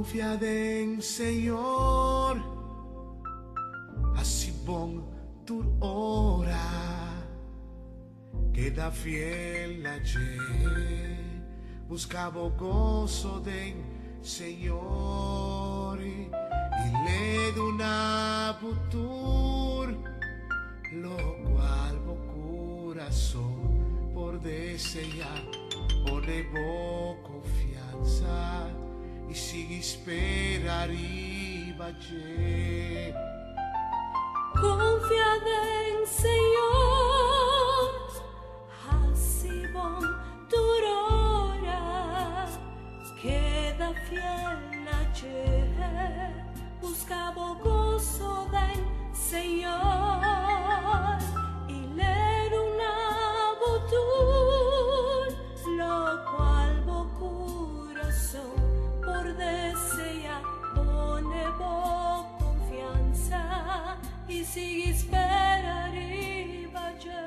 Confiade in Señor, así bon tu ora, queda fiel ayer, buscaba gozo del Señor y le una futur, lo cual vo corazón por desear, pone vo confianza y sigue esperar y vaya. Confiade en Señor, así bon durora, queda fiel ayer, buscaba gozo del Señor y leer una futur, lo cual vo corazón por desear, pone vo confianza y sigue esperar y vaya.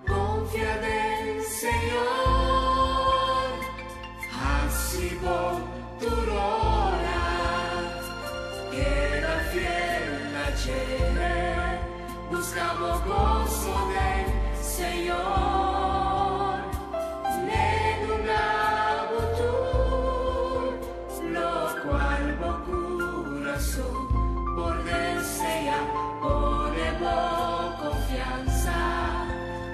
Confía del Señor, así bon durora, queda fiel ayer, buscaba gozo del Señor, le una futur, lo cual vo corazón por desear, pone vo confianza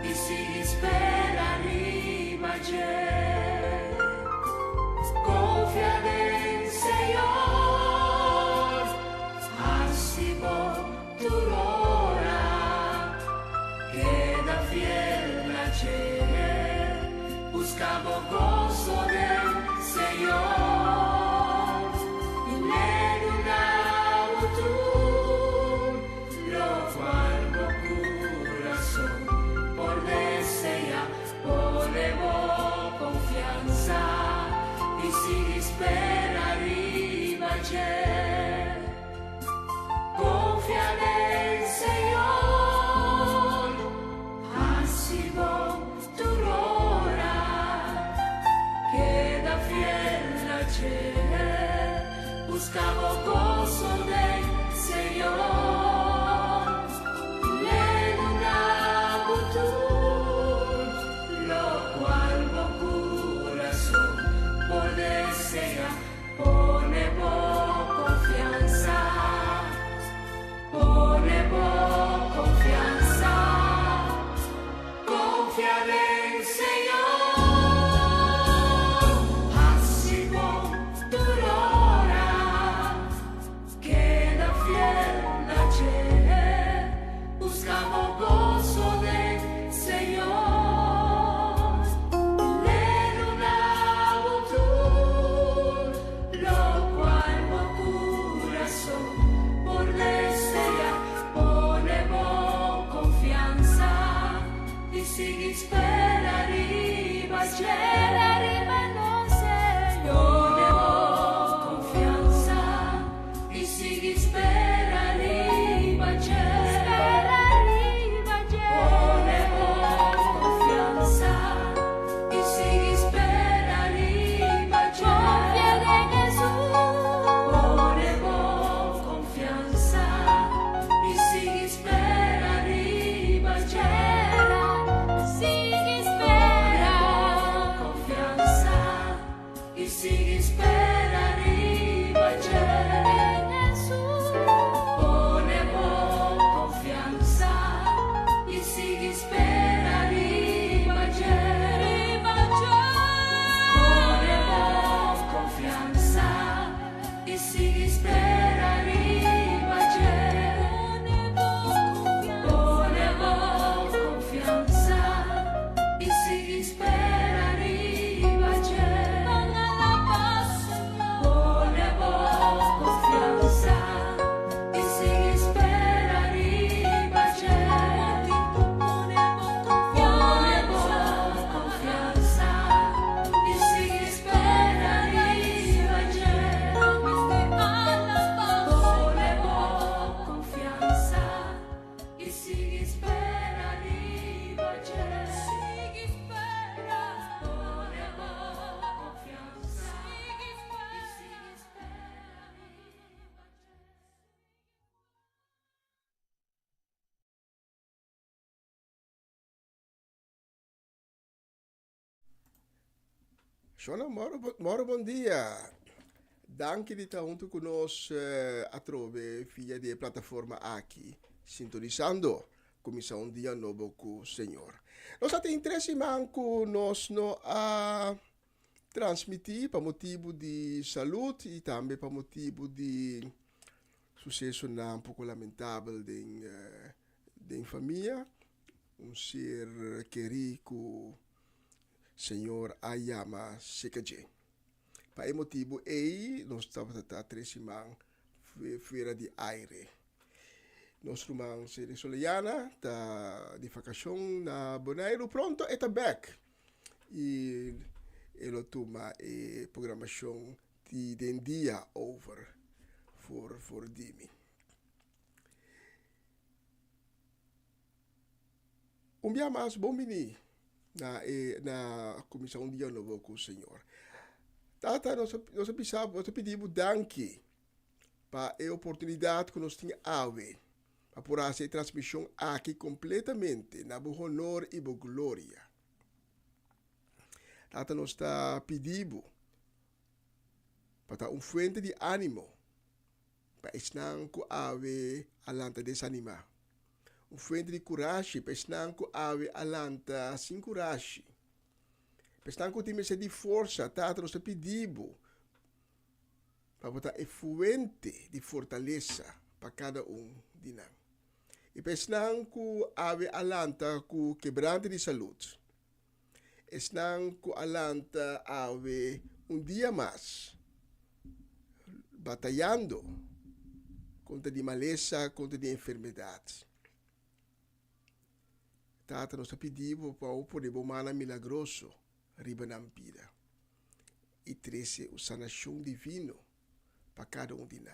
y sigue esperar y vaya. Confía en Señor, así vo durora, queda fiel ayer, buscaba gozo del Señor y leer una futur, lo cual vo corazón por desear, pone vo confianza y sigue esperar y vaya. Confía en Señor, así bon durora, queda fiel ayer, buscaba gozo del Señor, leer una futur, lo cual vo corazón por desear, pone vo confianza, pone vo confianza, confía en Señor, así bon durora, queda fiel ayer, buscaba gozo del Señor, leer una futur, lo cual vo corazón por desear, pone vo confianza y sigue esperar y vaya. Pone vo confianza y sigue esperar y vaya. Pone vo confianza y sigue esperar y vaya. Pone vo confianza y sigue esperar y vaya. Sigue esperando. Confianza y sigue esperar y vaya. Pone vo confianza y sigue esperar y vaya. Pone vo confianza y sigue esperar y vaya. Pone vo confianza y sigue esperar y vaya. Pone vo confianza y sigue esperar y vaya. Pone vo confianza Shona, moro bom dia. Danke di estar junto conosco a trove via di piattaforma aqui, sintonizando Comissão um dia novo com o Senhor. Nós temos interesse manco nós no a transmitir para motivo de saúde e também para motivo de sucesso não um pouco lamentável de família, ser querido Senhor Ayama Sekaje. Para esse motivo, nós estamos a três semanas fora de aire. Nosso irmão Sede Soliana está de vacação na Bonaire, pronto, está back. E ele toma a programação de dia over for Dimi. Dia mais bom menino na Comissão um dia novo com o Senhor. Tata, nós pedimos danke para a oportunidade que nós tínhamos para por essa transmissão aqui completamente na boa honor e boa glória. Tata, nós está pedindo para dar fonte de ânimo para estar com ave alanta desanimar. Fonte de coragem para estar com ave alanta sem coragem. Para estar com time de força, Tata, nós está pedindo para botar a fonte de fortaleza para cada de nós. E para estar com ave alanta com quebrante de saúde. Estar com alanta ave dia mais batalhando contra de maleza, contra de enfermidade. Tata, nós pedimos para o poder humano milagroso riba na vida e trazer a sanação divino para cada de nós.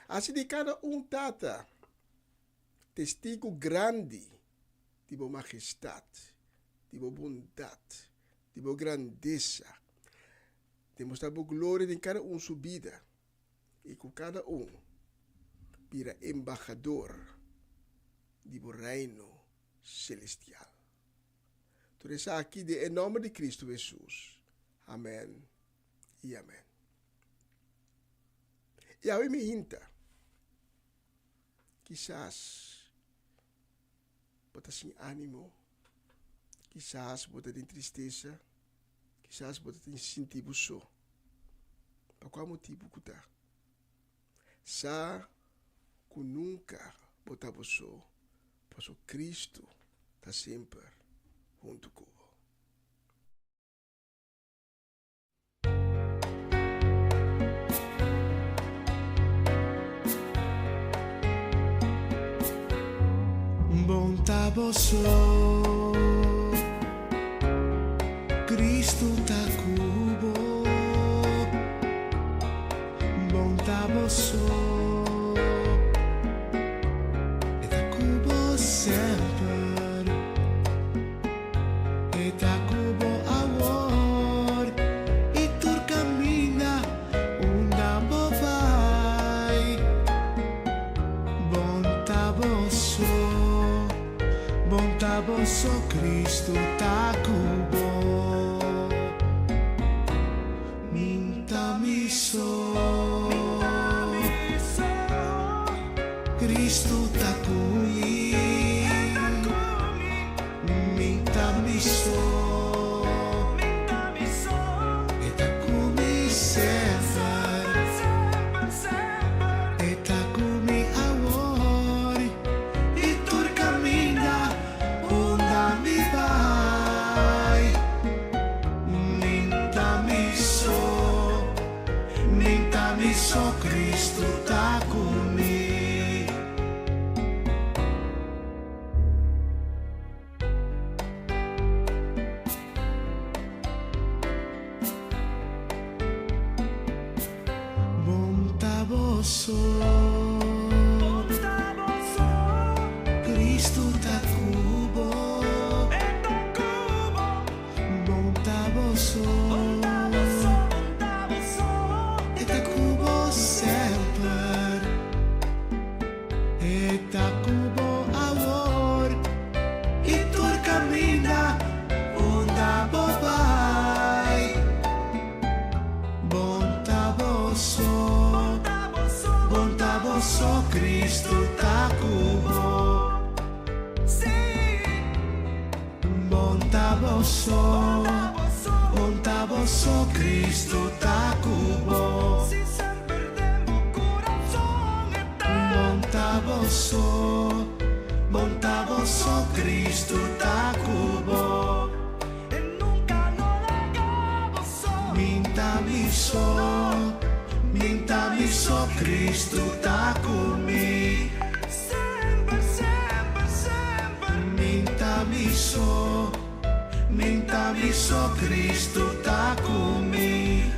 Assim de cada Tata, testigo grande de boa majestade, de boa bondade, de boa grandeza, demonstrar boa glória em cada subida e com cada vira embaixador de boa reino celestial. Tudo isso aqui em nome de Cristo Jesus. Amém e amém. E aí me hinta, quizás bota sem ânimo, quizás bota em tristeza, quizás bota em sentir só. Por qual motivo que tá? Sa que nunca botava só, pois o Cristo está sempre junto com você. Bom tá você, Cristo tá cubo. Bom tá você, e tá cubo sempre, e tá cubo amor, e tu cammina onde vai. Bom tá você. Bonta bosso Cristo ta cubo minta miso Cristo ta cumi minta miso e ta cumi sempre e ta cumi amor e tu cammina mi vai, minta miso, Cristo tá comigo. Bom tá você, Cristo tá cubo. E te cubo sempre, e te cubo amor, e tu cammina onde vai. boso Cristo takubo. Monta boso Cristo takubo. Monta boso Cristo takubo. Minta miso Cristo takumi. Minta miso Cristo takumi.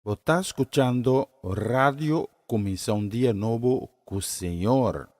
Vos está escuchando Radio Comienza un Día Nuevo con Señor.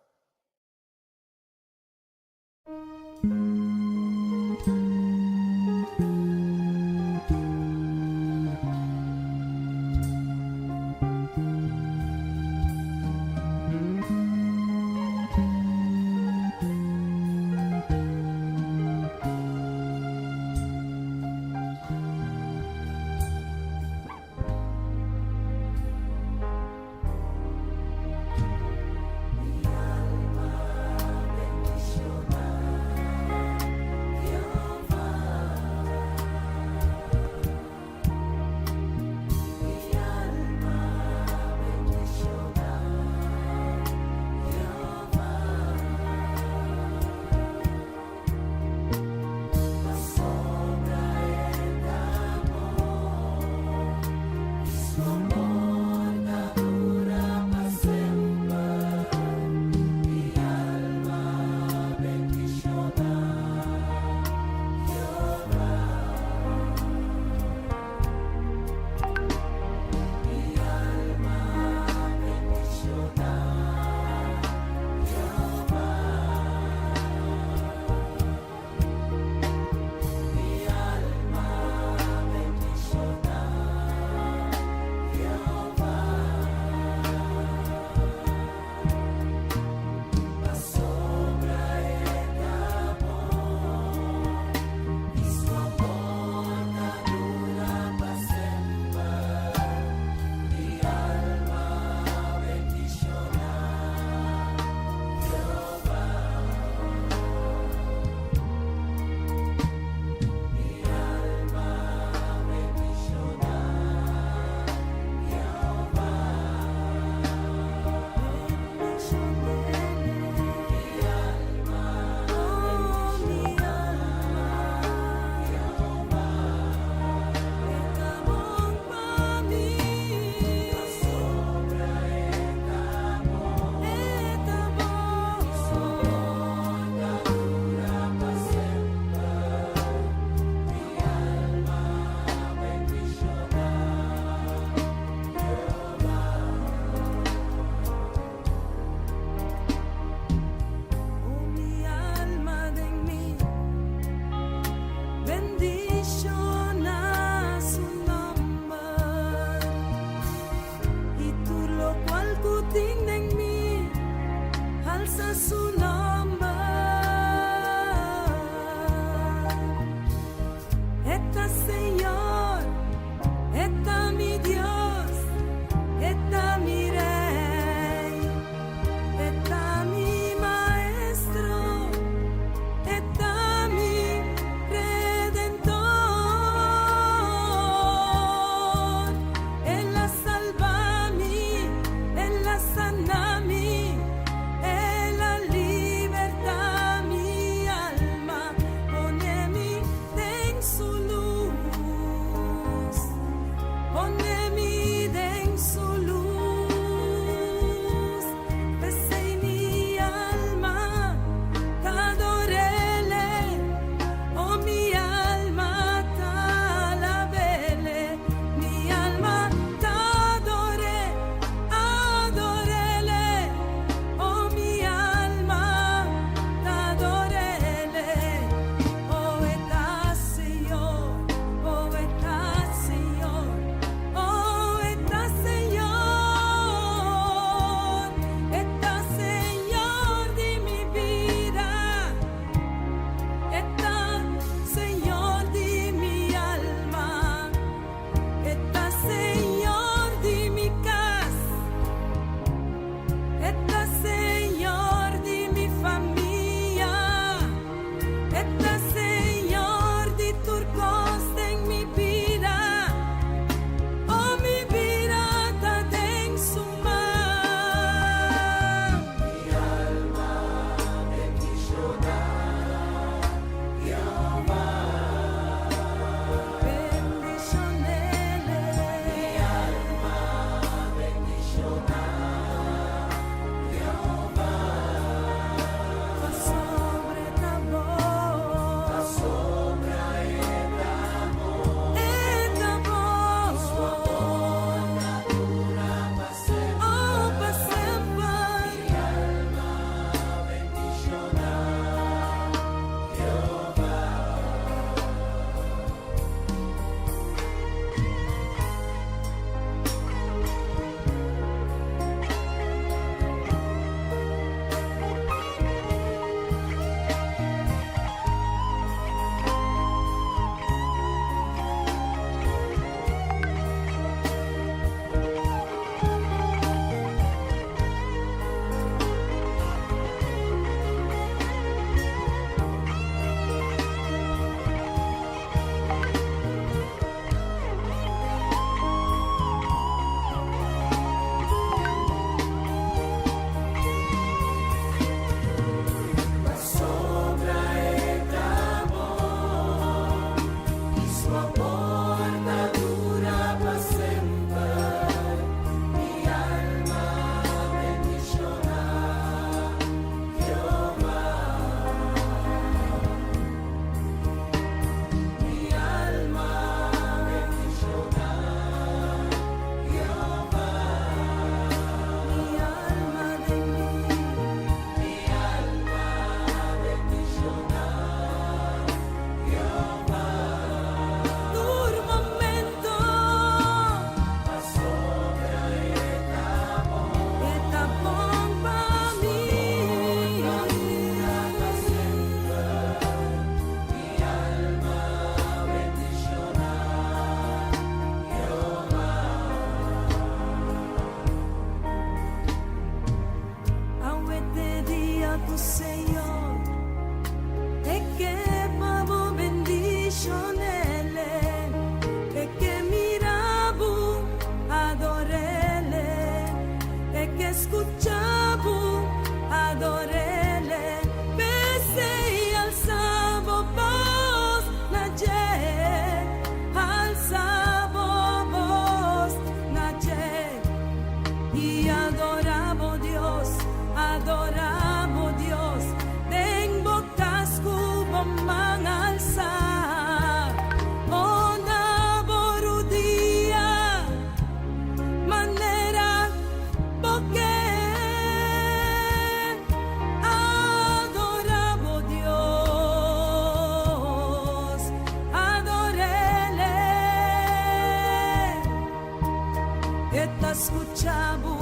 escuchaba,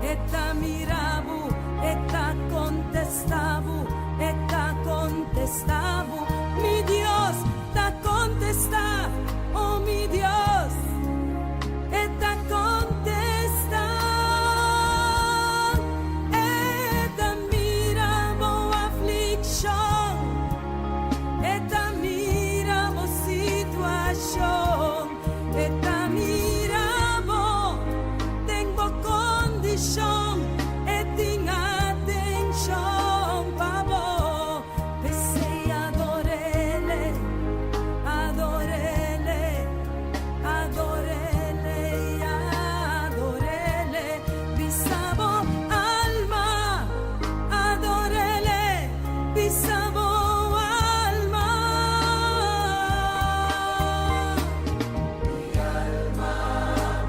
esta miraba, esta contestaba, mi Dios te contesta, oh mi Dios, esta contesta, esta miraba aflicción, esta miraba situación, esta miraba tengo condición, tengo atención, pavo, pensé adorele, adorele, adorele, y adorele, bisabo alma, adorele, bisabo alma. Mi alma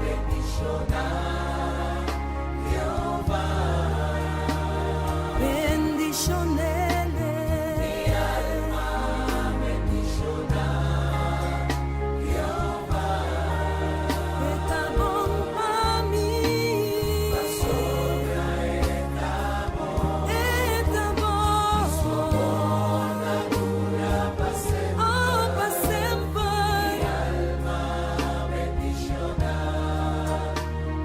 bendiciona Jehová, bendicionele. Mi alma bendiciona Jehová, está bon pa mí, pa sobra está bon, socorra dura pa sempre, oh pa sempre. Mi alma bendiciona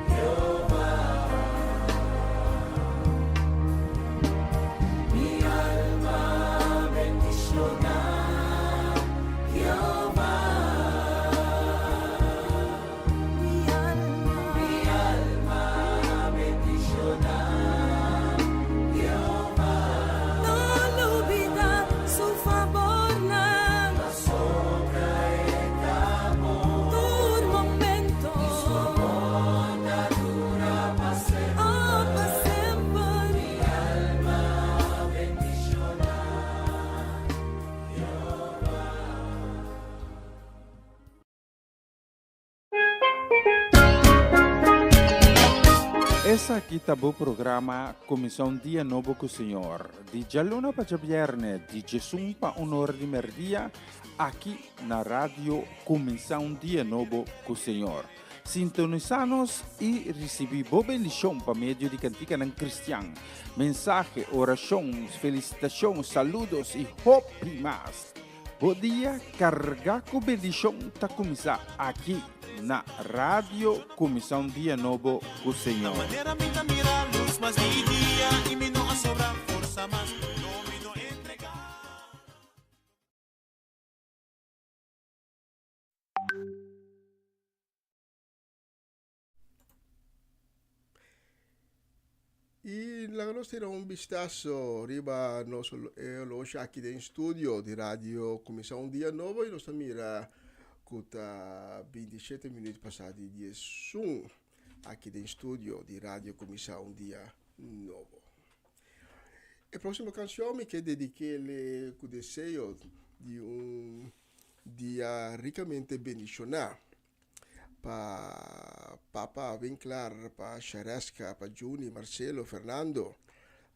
Jehová, mi alma bendiciona Jehová, mi alma bendiciona Jehová. No olvida su favor, la sombra está bon, tu momento, socorra dura pa sempre, oh pa sempre. Mi alma bendiciona Essa aqui tá o programa Comissão Dia Novo com o Senhor. De Jaluna para Viernes, de Jesus para Honor de Merdia, aqui na rádio Comissão Dia Novo com o Senhor. Sintonizanos e recebi boa bendição para meio de cantiga ng Cristian. Mensagem, oração, felicitação, saludos e hope mais. Bom dia, carga com bendição tá começar aqui na rádio Comissão Dia Novo com o Senhor. Manera minta mira luz, mas dia e me não sobra força, mas não me não entregar. E lá nós teremos vistazo riba nós hoje aqui em estúdio de rádio Comissão Dia Novo e nós mira Kuta 27 minutos passados de 10 aqui em estúdio de rádio Comissão Dia Novo. A próxima canção me que dediquei com o desejo de dia ricamente bendicionado para Papa Winkler, para Charesca, para Juni, Marcelo, Fernando,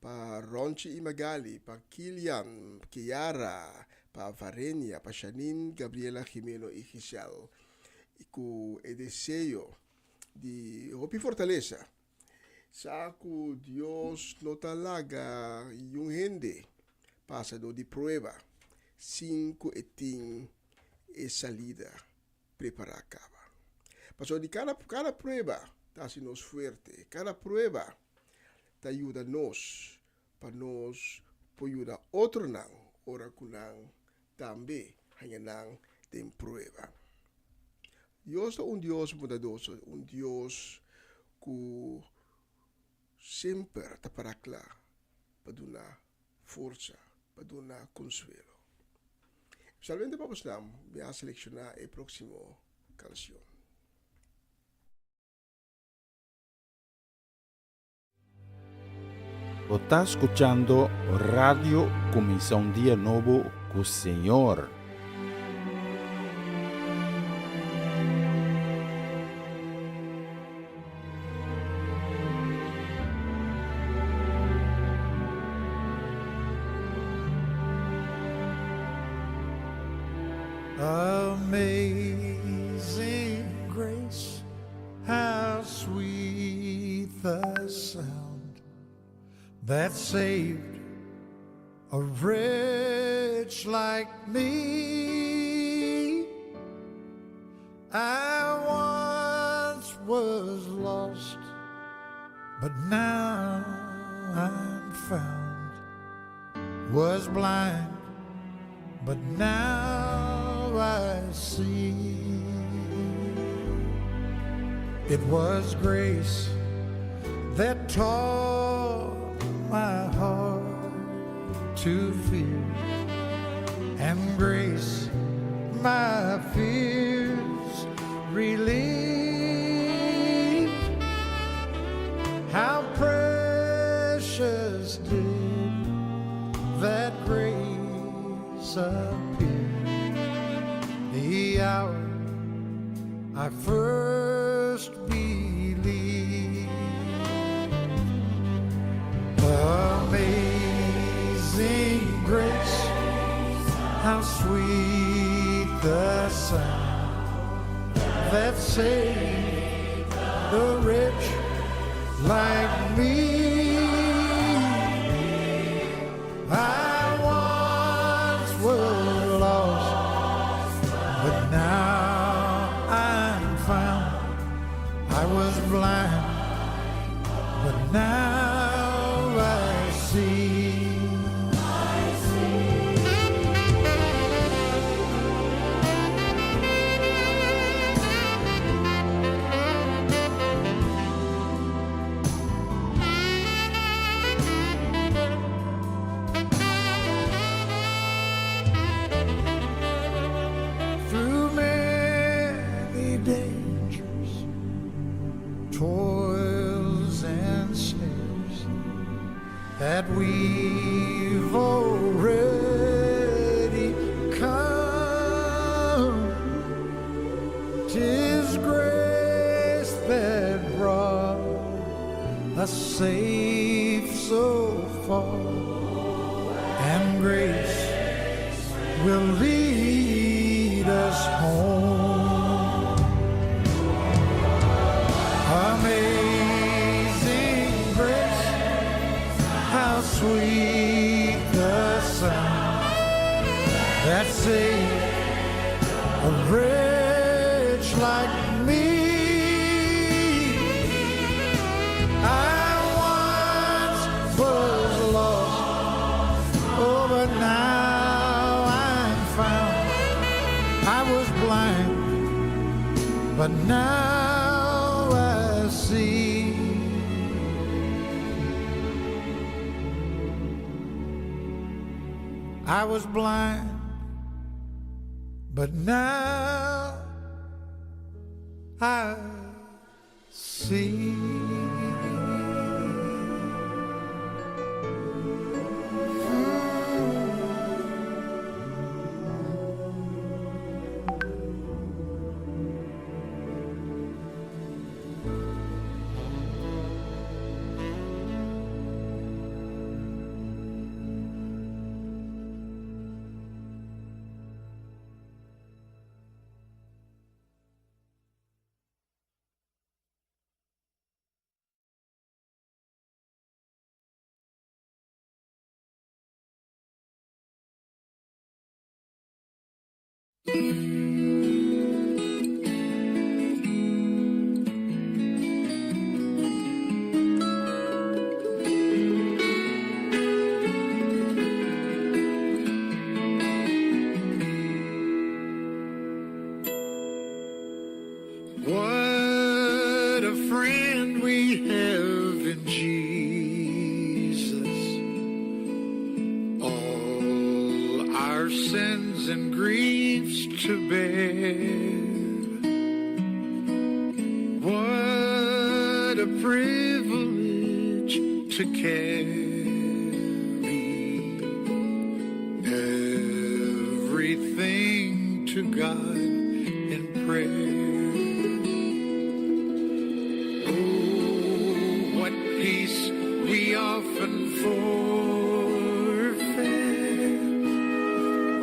para Ronchi e Magali, para Kilian, Kiara, para Varenia, para Janine, Gabriela, Jimeno e Giselle. E com o desejo de hope e fortaleza, saco Deus não talaga yung hindi passado de prueba, 5 e tin e salida preparada. Pasó de cada prueba, está si nos fuerte. Cada prueba te ayuda nos, para nos ayuda otro nang, ora kunang también hanya nang de prueba. Dios es un Dios bondadoso, un Dios que siempre te parakla, para dar fuerza, para dar consuelo. Salvente vamos a seleccionar el próximo canción. Está escuchando Radio Comissão Dia Novo com o Senhor. Amazing grace, how sweet the sound that saved a wretch like me. I once was lost, but now I'm found. Was blind, but now I see. It was grace that taught my heart to fear, and grace my fears relieved. How precious did that grace appear the hour I first believed. Amazing grace, how sweet the sound that saved a wretch like me. I once was lost, but now I'm found. I was blind, but now I see. Through many dangers, toils and snares that we've already come, 'tis grace that brought us safe so far, and grace will lead us home. Amazing grace, how sweet the sound that saved a wretch like me. I once was lost, oh, but now I'm found. I was blind, but now I see. I was blind, but now I see. What a friend we have in Jesus. All our sins and griefs to bear. What a privilege to carry everything to God in prayer. Peace we often forfeit.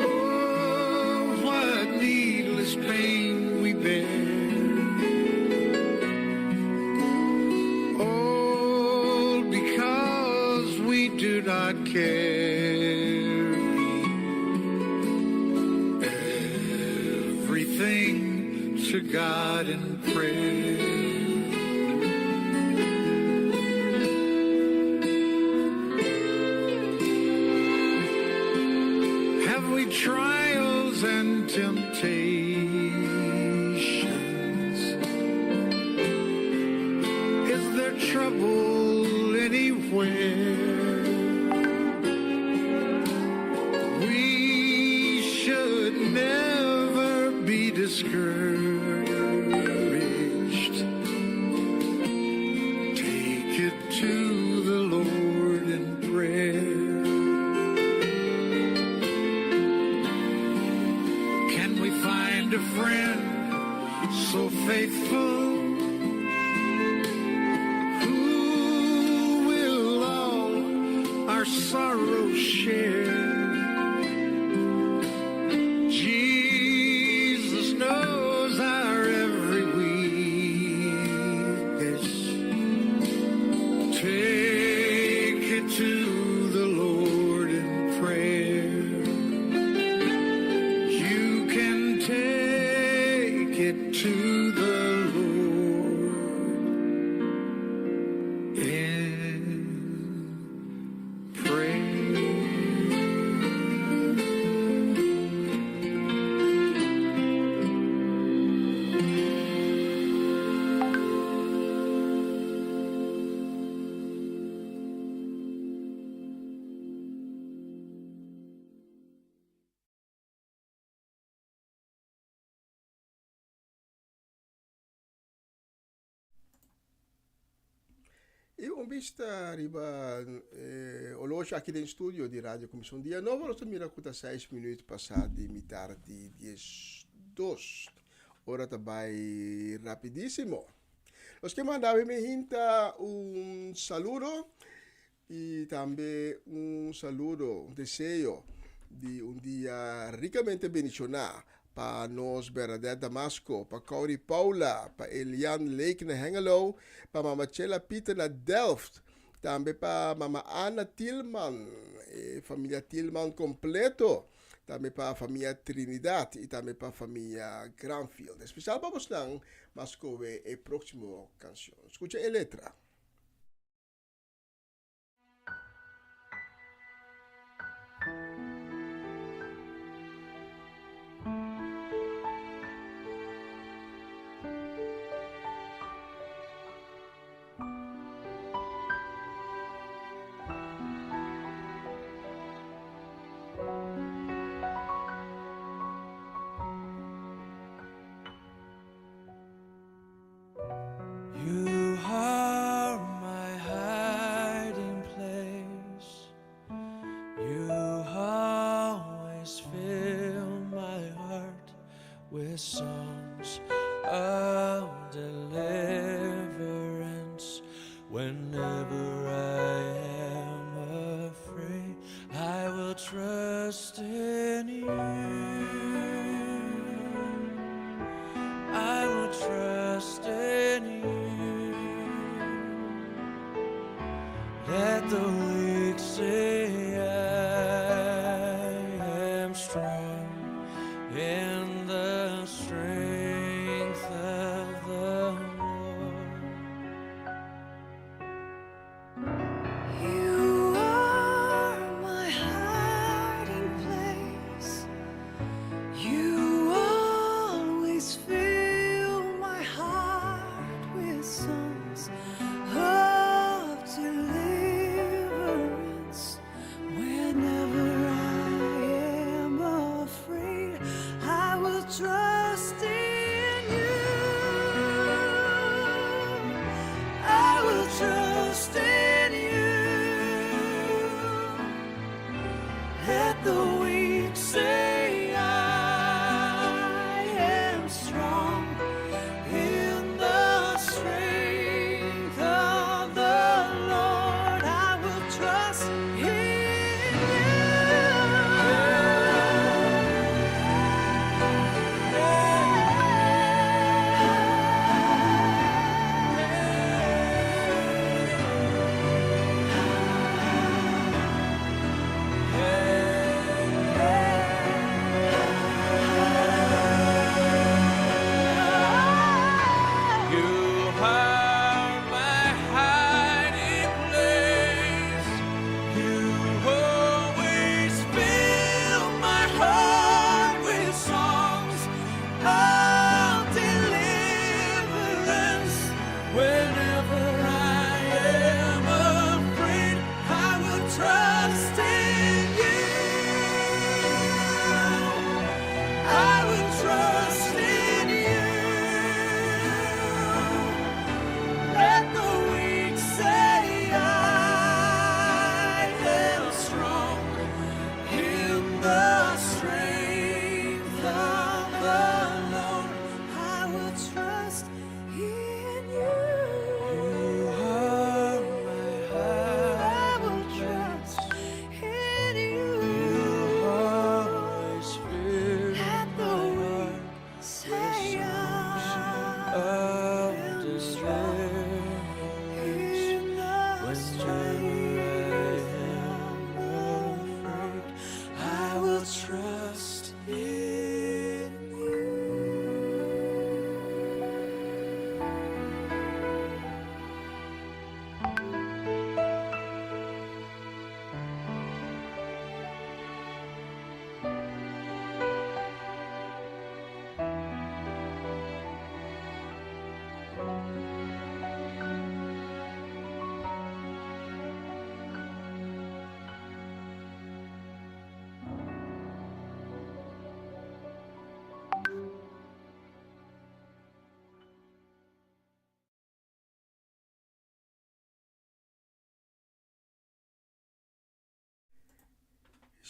Oh, what needless pain we bear. Oh, to God in prayer. Have we trials and temptations? Is there trouble anywhere? We should never be discouraged. Take it to the Lord in prayer. Can we find a friend so faithful who will all our sorrows share? Jesus knows our every weakness. Take it to the Lord in prayer. You can take it to the Lord in prayer. E un vista arriba Olosh aqui dentro studio di Radio Comissão Dia Nova, nós estamos a 6 minutos passati, metà di 10:02. Ora vai rapidissimo. Nós que mandava me hinta un saludo e também un saludo, un deseo di un dia ricamente benizionato para nós Bernadette Damasco, para Cody Paula, para Eliane Lake na Hengelo, para Mama Chela Peter na Delft, também para Mama Ana Tillman, família Tillman completo, também para a família Trinidad e também para a família Granfield. Especial para vocês, mas com a próxima canção. Escuta a letra. You are my hiding place. You always fill my heart with songs of deliverance. Whenever I am afraid, I will trust in you. I will trust in you. Let the weak say I am strong in the strength of the Lord. You are my hiding place. You always fill my heart with songs of deliverance. Whenever I am afraid, I will trust in you. I will trust in you. Let the weak say I am strong in the strength of the Lord. I will trust in you.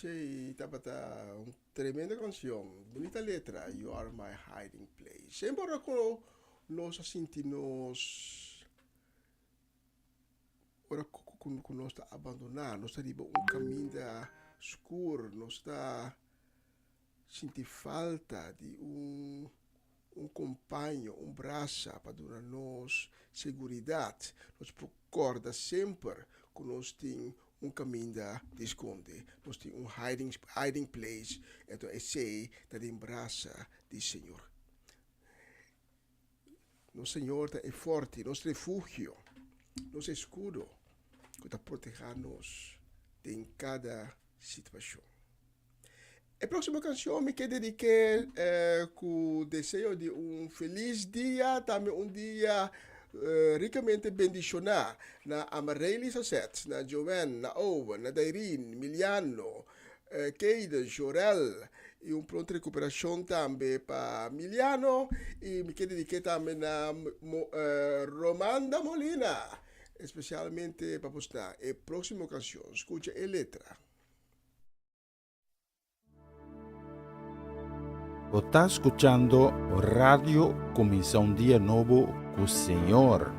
Sei tabata un tremenda canción, bonita letra, You Are My Hiding Place. Sempre con nos sentimos ora con nos sta abbandonando, nos sta riba un cammino scuro, nos sta senti falta di un compagno, un braccio per darnos seguridad. Nos procura sempre que nos tem un cammino di esconde, nos tem un hiding place, então é sei da embraça di Senhor. Nosso Senhor é forte, nosso refúgio, nosso escudo, que está protegendo-nos em cada situação. A próxima canção me quer dedicar com o desejo de um feliz dia, também um dia ricamente bendicionado na Amareli Sasset, na Joven, na Owen, na Dairin, Miliano, Keida, Jorel, e uma pronta recuperação também para Miliano, e me quer dedicar também na Romanda Molina, especialmente para postar a próxima canção. Escuta a letra. Você está escutando Radio Começa um Dia Novo com o Senhor.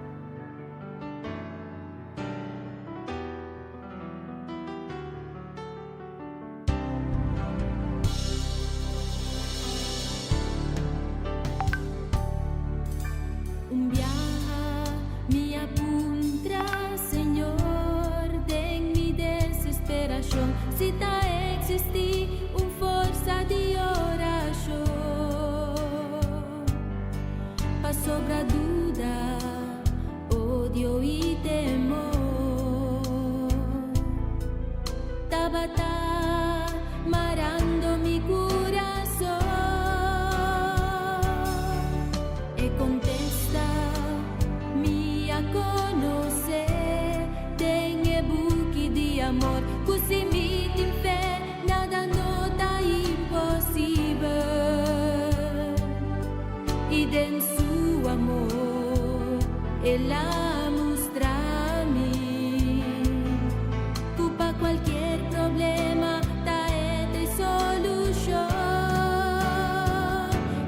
Un viaje me apunta, Señor, de mi desesperación. Si ta existi un forza di oración, pa sobra duda, odio y temor. Tabata marando mi corazón e contesta mi a conocer tengo buchi di amor così mi in fe nada nota impossibile ed in su amor e la mostrami cupa cualquier problema ta e solución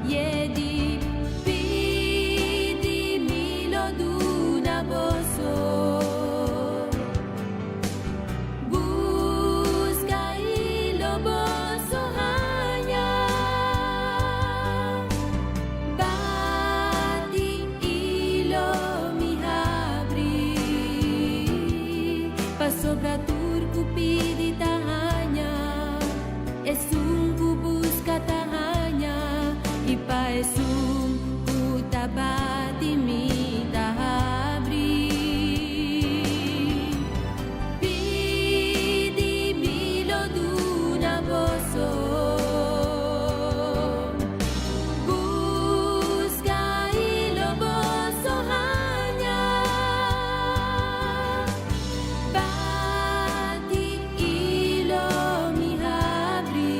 e di pidimilo d'una bosso busca lo bosso hanya bati ilo mi abri pa sopra turco pidi tahanya e sunku busca tahanya e pa e sunku tabati mi abri pidimilo d'una bosso busca lo bosso hanya bati ilo mi abri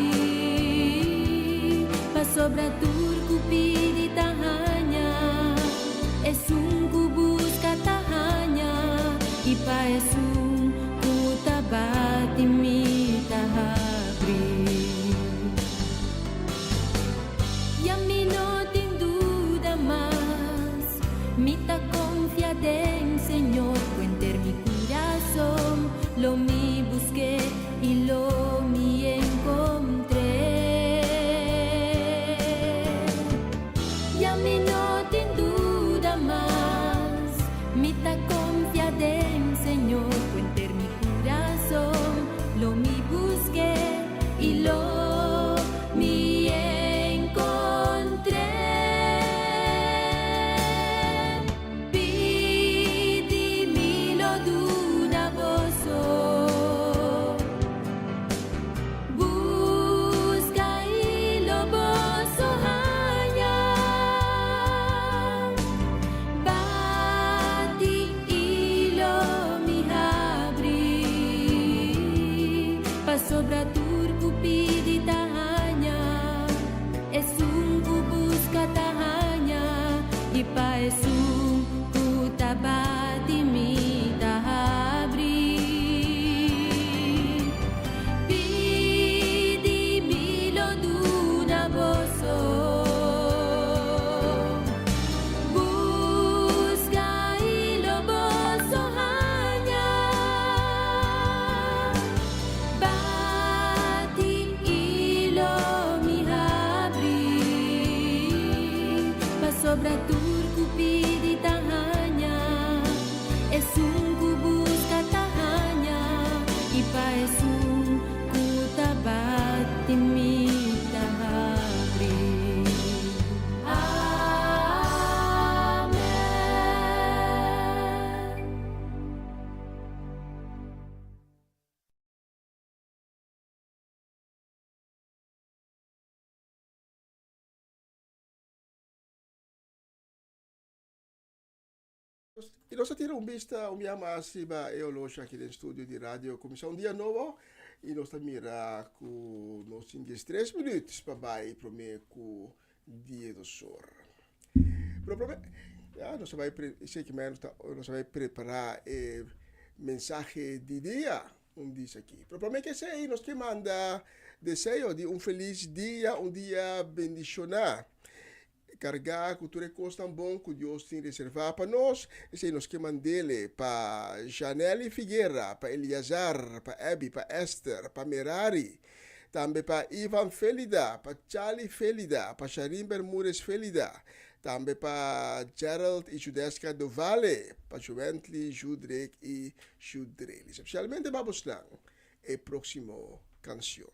pa sobra turco pidi tahanya e sunku busca tahanya e pa e sunku tabati mi abri ya mi no tin duda más mi ta confiada en Señor cuenter mi corazón lo mi busqué y lo mi encontré Sobre turco pedi tahanya, es un busca tahanya, y pa es un kutabati mi tahabri. Amen. E nós tiramos vista o minha máxima eu hoje aqui no estúdio de rádio começar um dia novo e nós estamos mirar com nós temos 3 minutos para vai para mim com dia do sol. Provavelmente nós vai sei que nós vai preparar mensagem de dia dia aqui. Provavelmente que sei nós que manda desejo de feliz dia, dia bendicionar. Carregar cultura costa bom que Deus tem reservado para nós, e se nós que mandele para Janelle Figueira, para Eliazar, para Abby, para Esther, para Merari, também para Ivan Felida, para Charlie Felida, para Sharim Bermúdez Felida, também para Gerald e Judeska do Vale, para Juventli, Judrek e Judreli. Especialmente vamos lá, a próxima canção.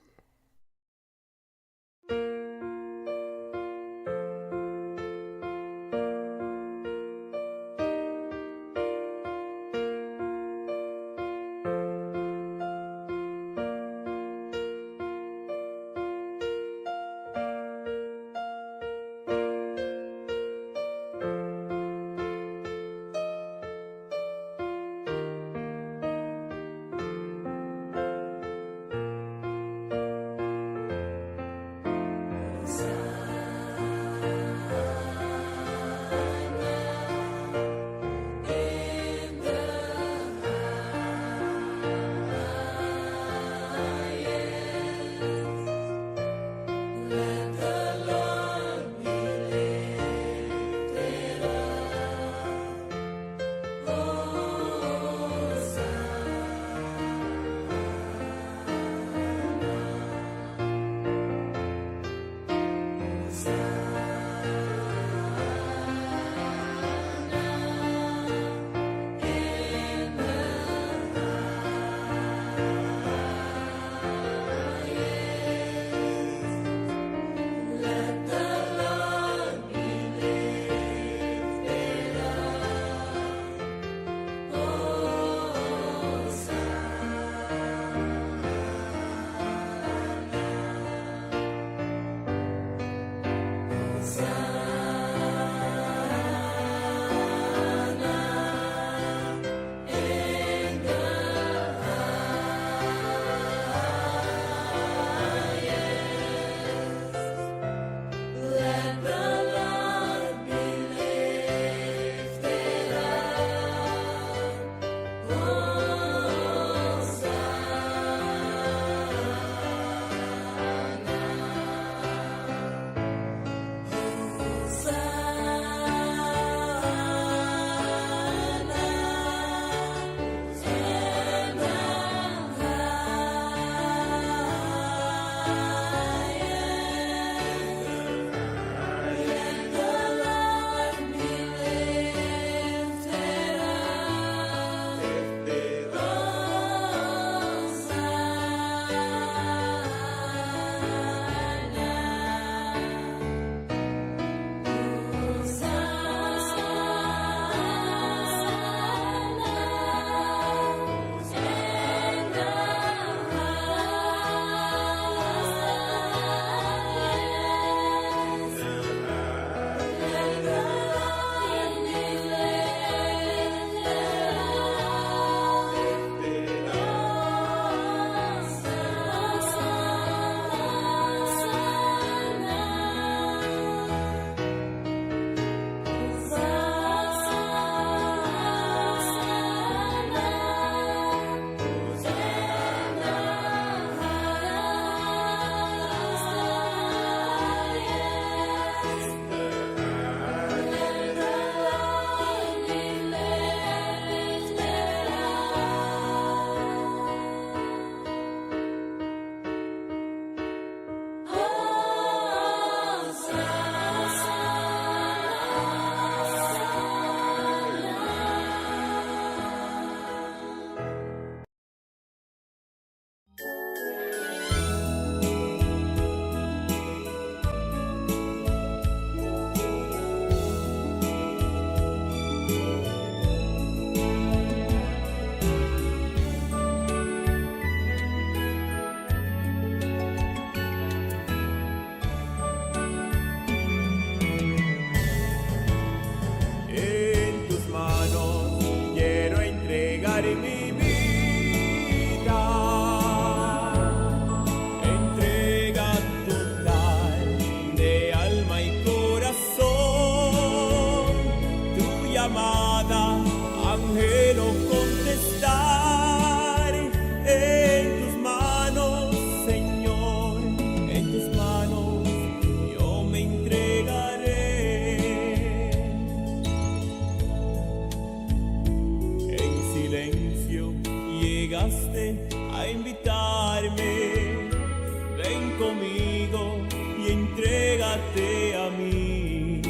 entrégate a mí.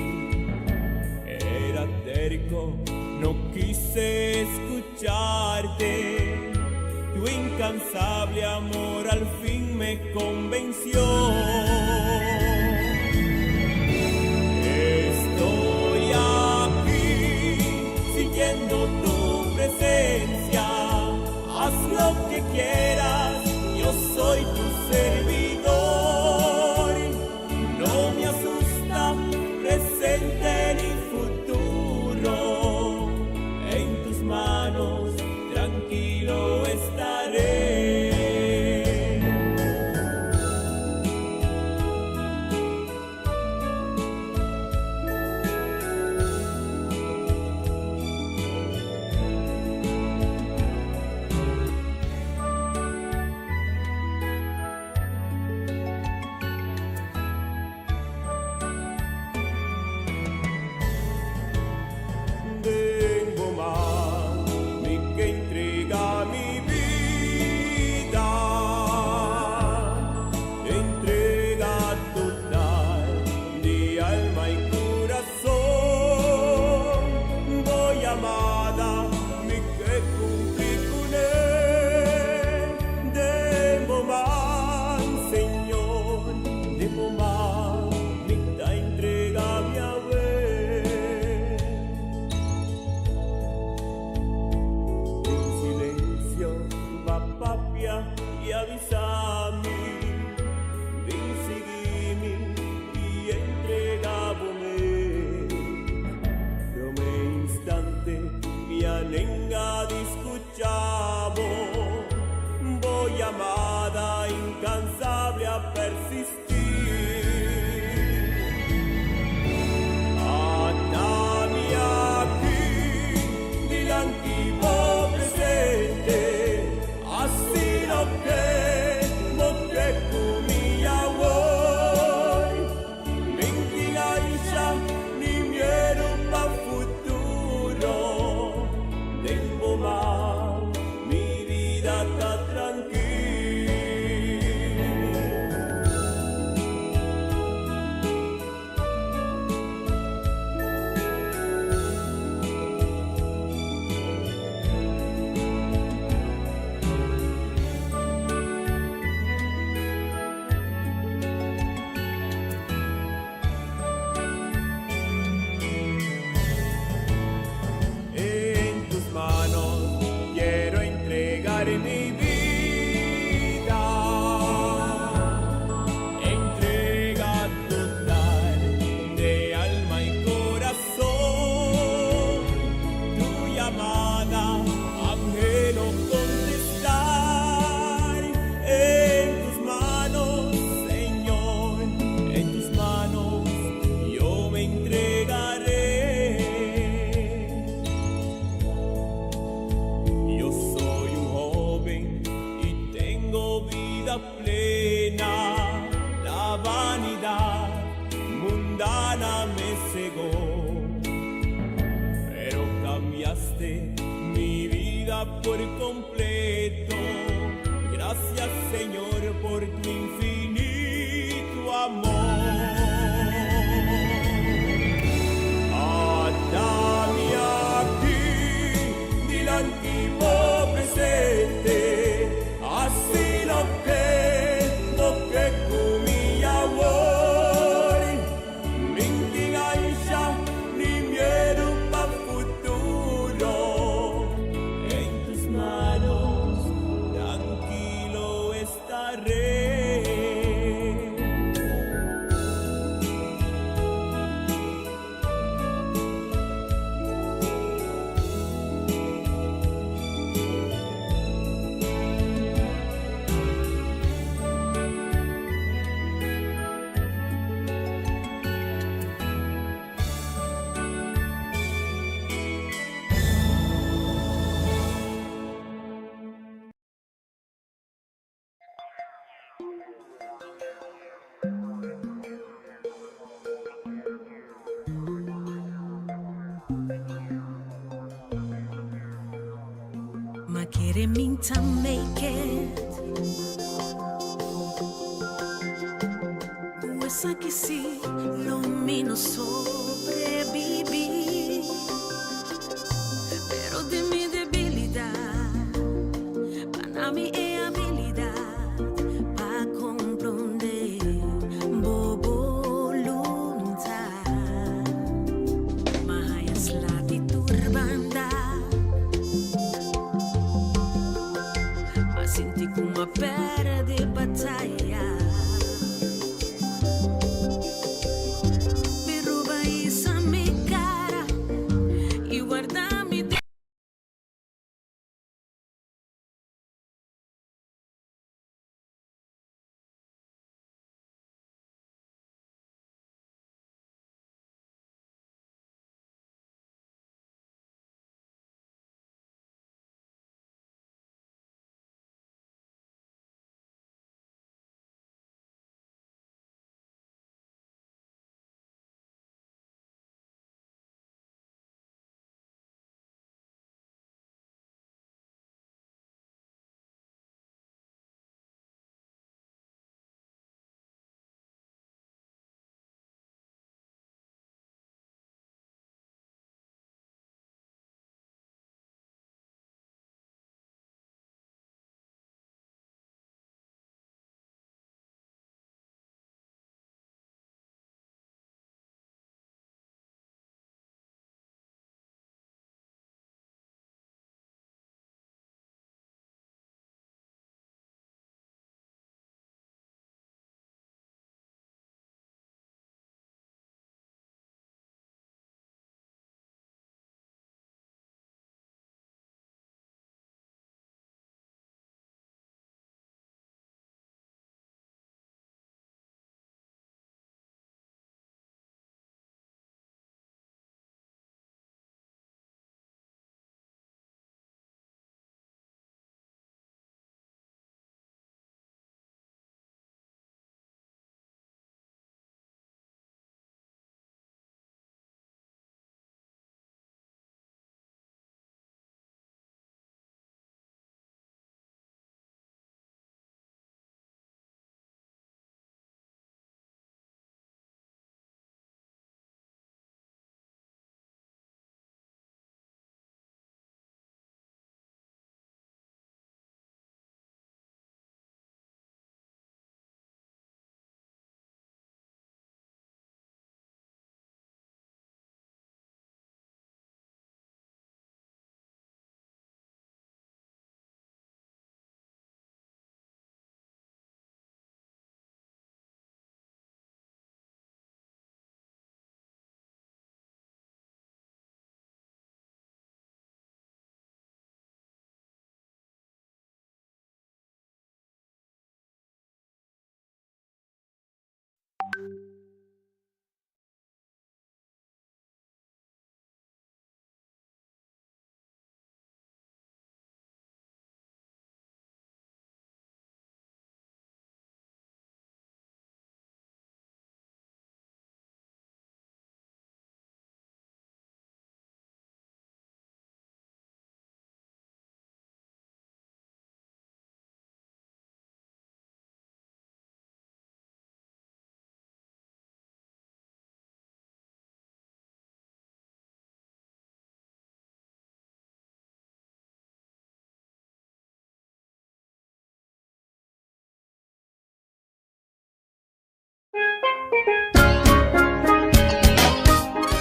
Era terco, no quise escucharte. Tu incansable amor al fin me convenció. Estoy aquí sintiendo tu presencia. Haz lo que quieras, yo soy tu servidor. No me asusta presente ni futuro. En tus manos tranquilo estaré. Tengo más que entrega mi vida, entrega total de alma y corazón. Voy amada, mi que cumplir con él. Debo más, Señor, debo más, mi ta entrega mi haber. Y avísame, ven seguimi y entregabome. Come instante mi anenga discuchamo. Voy amada, incansable a persistir. Atami aquí, nell'antico presente. Así lo que mi amor, mi lancia ni miedo pa' futuro, tengo más, mi vida está tranquila. Quiero entregar mi vida, entrega total de alma y corazón. Tu llamada, anhelo contestar. En tus manos, Señor, en tus manos yo me entregaré. Plena, la vanidad mundana me cegó, pero cambiaste mi vida por completo. Gracias, Señor, por tu infinito amor. Atami aquí, nell'antico presente. Así lo que mi amor, mi intigancia, ni miedo pa' futuro. En tus manos tranquilo estaré. Ma che reminta make it pensa que sí, lo mío sobreviví. Pero de mi debilidad, para mí es habilidad para comprender voluntad. Mas la turbanda, mas senti come perde battaglia. Mi ruba esa mi cara y guarda mi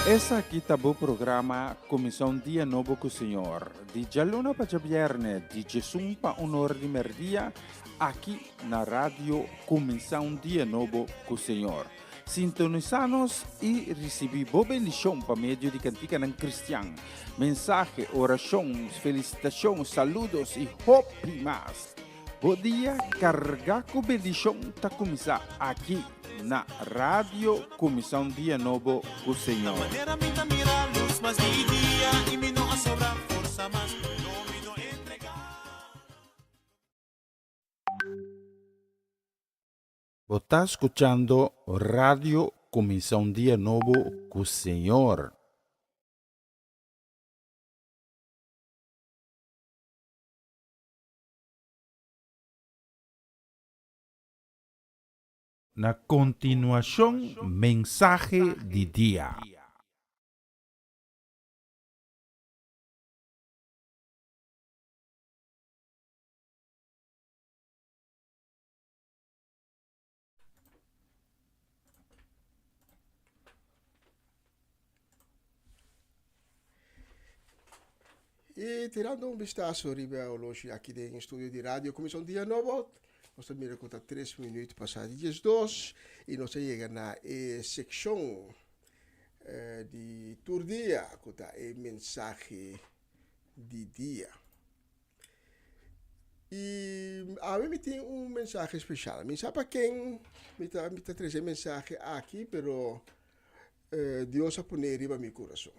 Essa aqui tá o programa Comissão Dia Novo com o Senhor. De Jaluna para Vierne, de Jesus para Honor de Merdia, aqui na rádio Comissão Dia Novo com o Senhor. Sintonizanos e recebi boa bendição para meio de cantiga não cristiano. Mensagem, orações, felicitações, saludos e hope mais. Bom dia, carregar com bendição tá começar aqui na Rádio Comissão Dia Novo com o Senhor. Manera minta mira luz, mas de dia e me não sobra força, mas não me não entregar. Você está escutando Rádio Comissão Dia Novo com o Senhor. Na continuación, mensaje de día. E tirando un vistazo riveologi aqui em estúdio de rádio, começou um dia novo. Nós também conta 3 minutos passados dias 2 e nós chegamos na secção de tour dia, conta a mensagem de dia. E a mim tem mensagem especial. Me sabe quem me está trazendo mensagem aqui, pero Deus a poner riba meu coração.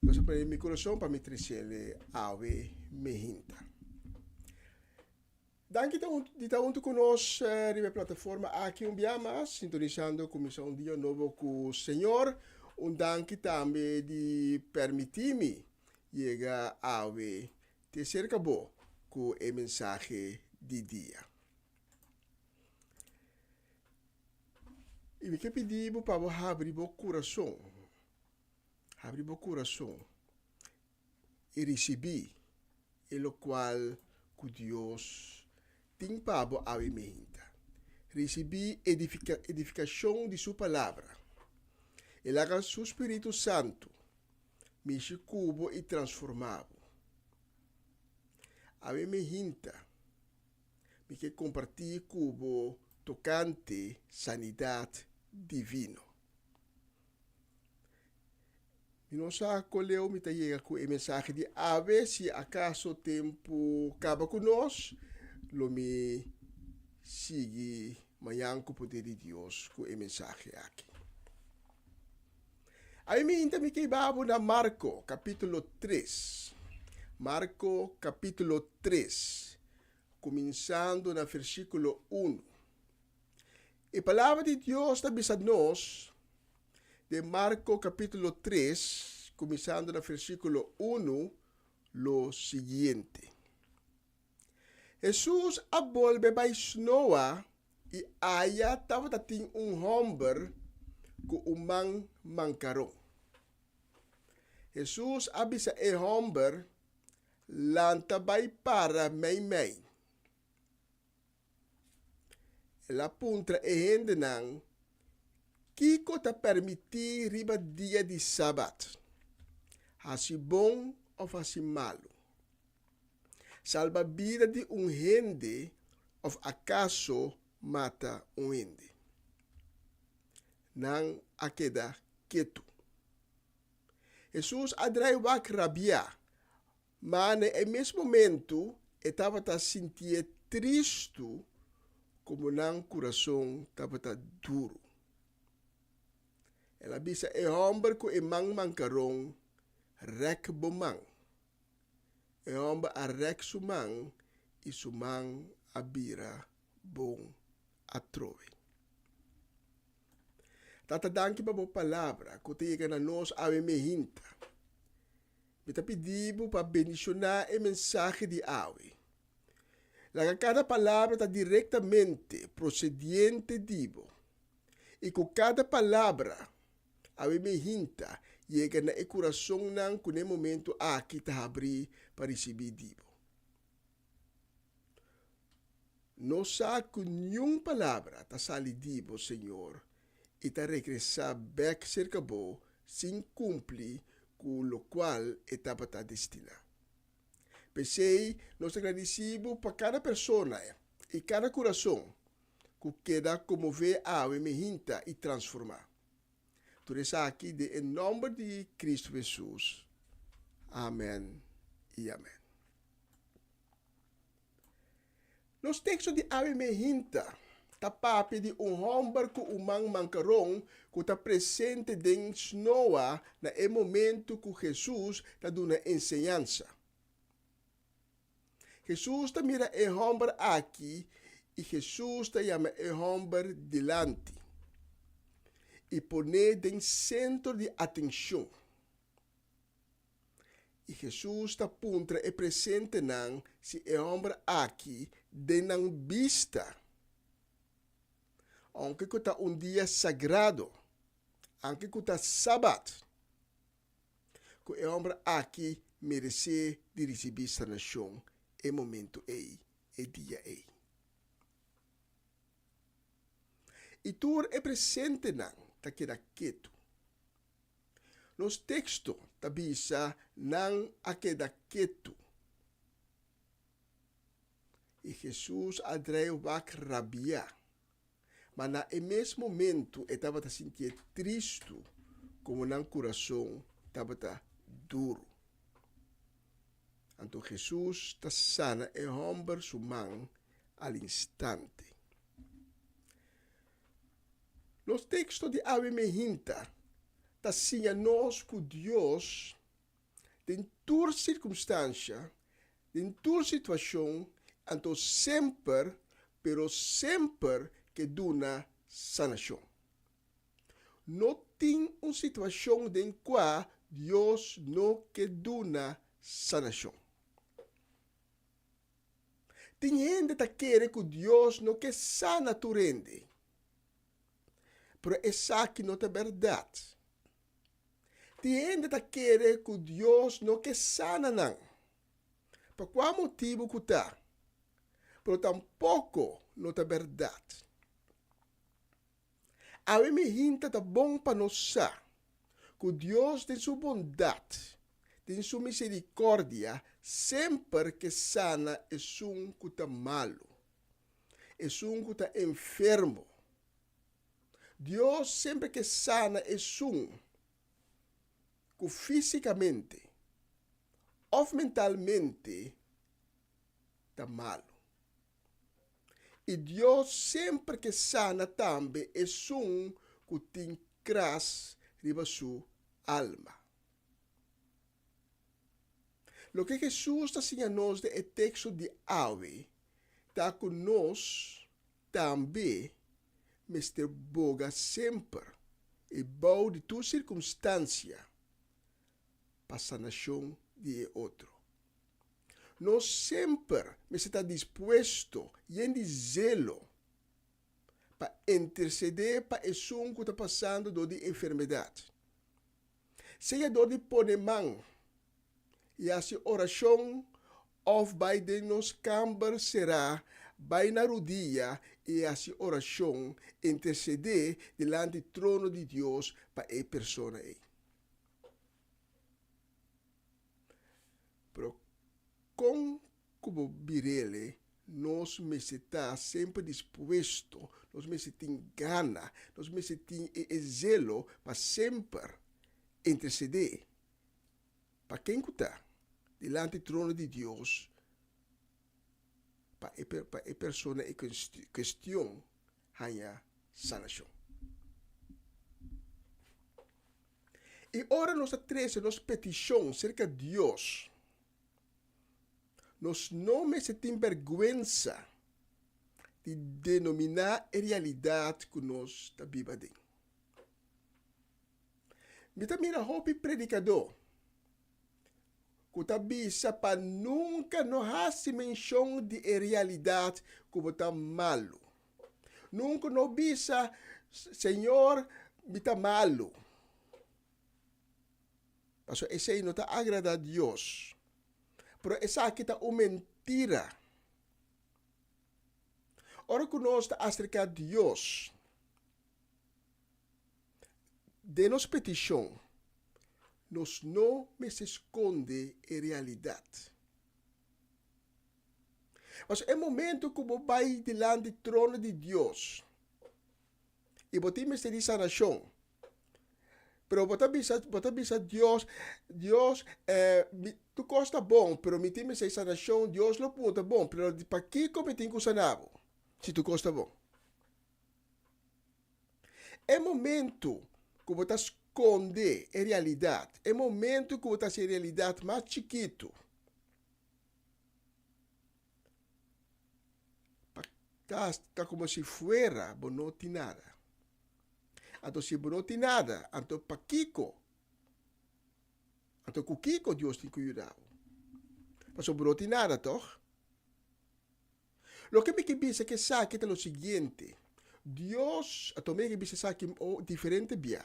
Deus a poner meu coração para me trazer ave mehinta. Dank de estar junto conosco na plataforma aqui mais, sintonizando começar um dia novo com o Senhor. Dank também de permitir-me chegar a te cerca bo com a mensagem de dia. E me quer pedir para abrir o coração. Abrir o coração e receber o qual que Deus tem para a minha. Receber edificação de sua palavra. E lá o seu Espírito Santo me cubo e transformado. A minha me quer compartilhar cubo tocante sanidade divino. E nós acolheu me chega com a mensagem de ave, se acaso o tempo acaba conosco, lo me sigue amanhã com o poder de Deus com a mensagem aqui. Aí me ainda me queimava na Marco, capítulo 3. Marco, capítulo 3, começando no versículo 1. E a palavra de Deus está avisando nós, de Marco, capítulo 3, começando no versículo 1, lo seguinte. Jesus abolve para Noa e aya estava tendo homem com mancarão. Jesus avisa e homem lanta vai para mei. Ela puntra e hende nang Kiko ta permitir riba dia de sabat. Hasi bom ou hasi malo. Salva vida de hende ou acaso mata hende. Nang akeda ketu. Jesus adrai wak rabia. Mas no mesmo momento estava a sentir triste como nang coração estava duro. Ela bisa e homem com e mancarong rek bomang. E homem a rek sumang e sumang abira bom atrove. Tata danki pa bo palavra, kutiga na nos ave mehinta. Mita pedibo para bendicionar a mensagem de ave. Laga cada palavra está diretamente procediente dibo. E com cada palavra, ave mehinta, chega na coração nang kune momento aqui ta abrir para receber dibo. Não sa com nenhuma palavra ta sali dibo, Senhor, e ta regressar back cerca bo, sem cumprir com o qual estava ta destinado. Pensei, nós agradecemos para cada pessoa e cada coração que queda comover a ave mehinta e transformar. Tudo isso aqui em nome de Cristo Jesus. Amém e amém. Nos textos de ave mehinta, tapape de homem com mancarong que está presente dentro Noa no momento que Jesus está dando ensinança. Jesus está mira e homem aqui e Jesus está chama e homem delante e pone em centro de atenção. E Jesus está puntra e presente nang si e homem aqui de nang vista aunque que está un día sagrado, aunque que está sábado, que el hombre aquí merece de recibir sanación en momento el día ei. E tu é presente não, tá queda quieto. Nos textos tá bisa não a queda quieto. E Jesus adreu bak rabia. Mas na mesmo momento estava a sentir triste, como no coração estava duro. Então Jesus está sana e homem sua mão al instante. Nos textos de Ave Mehinta, está sinha nós que Deus, em toda circunstância, em toda situação, então sempre, pero sempre que duna sanação. Não tem uma situação em qual Deus não que duna sanação. Tem gente que quer que Deus não que sana tu rende. Pero essa aqui não é verdade. Tem gente que quer que Deus não que sana não. Por qual motivo que está? Pero tampouco não é verdade. A mim tá bom para nós saber que Deus tem sua bondade, tem sua misericórdia, sempre que sana é um que está malo, é um que está enfermo. Deus sempre que sana é um que fisicamente ou mentalmente está malo. E Deus sempre que sana também é um que tem cras riba sua alma. Lo que Jesus está ensinando é texto de Ave, está conosco também, Mr. Boga sempre, e bom de tua circunstância, para a sanação de outro. Nós sempre está disposto e em zelo para interceder para esse que está passando de enfermidade. Seja dor de pôr mão e essa oração ou vai de nos câmara será vai na rodilha e essa oração interceder diante do trono de Deus para a pessoa aí. Como birele, nós me está sempre disposto, nós me tem gana, nós me tem zelo para sempre interceder para quem está diante do trono de Deus para a pessoa em questão a sanação. E ora nós trazemos nossa petição cerca de Deus. Nós não me tem vergonha de denominar a realidade que nós está vivendo. Me também a hobby predicador, que está bisa para nunca não hace menção de realidade como está malo. Nunca não bisa, Senhor, me está malo. Porque esse aí não está agradar a Deus. Pero essa aqui está uma mentira. Ora que nós está acerca de Deus, de nossa petição, nós não me se esconde a realidade. Mas é momento que você vai diante do trono de Deus e você me se sanação. Pero bota bisa Deus, tu costa bom, pero me tem essa sanação, Deus não punta bom, pero para que como tem que sanar, se tu costa bom. É momento que você esconde a realidade, é momento que você tem a realidade mais chiquito. Está como se fuera, mas não tem nada. Então, se não tem nada, então para Kiko. Então, com Kiko, Deus tem que ajudar. Mas não tem nada, toch? Lo que me pensa que sabe é o seguinte. Dios, a tomei que bisa sabe diferente bia.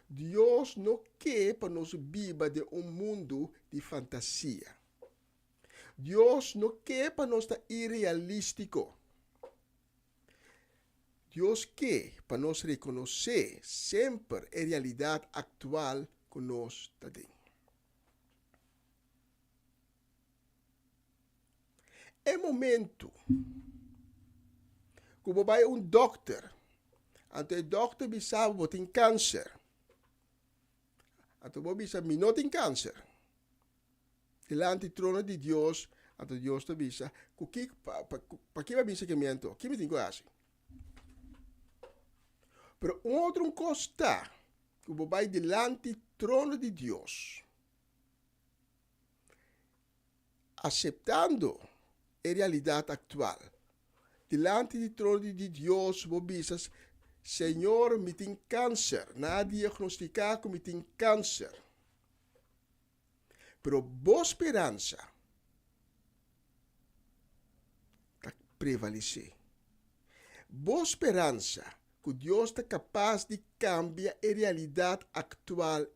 Deus não quer para nós viver de mundo de fantasia. Deus não quer para nós estar irrealístico. Deus quer para nós reconhecer sempre a realidade atual que nós temos. É momento que você vai doctor. Então o doctor me sabe que tem câncer. Então você sabe que não tem câncer. Delante do trono de Deus, então Deus te avisa, para que vai vir seguimento? Que me tem que fazer? Pero outro costa, que você vai delante do trono de Deus, aceitando a realidade atual. Delante do trono de Deus, você diz, Senhor, me tem câncer. Nada diagnosticado que me tem câncer. Pero boa esperança está prevalecer. Boa esperança que Deus está capaz de cambiar a realidade atual.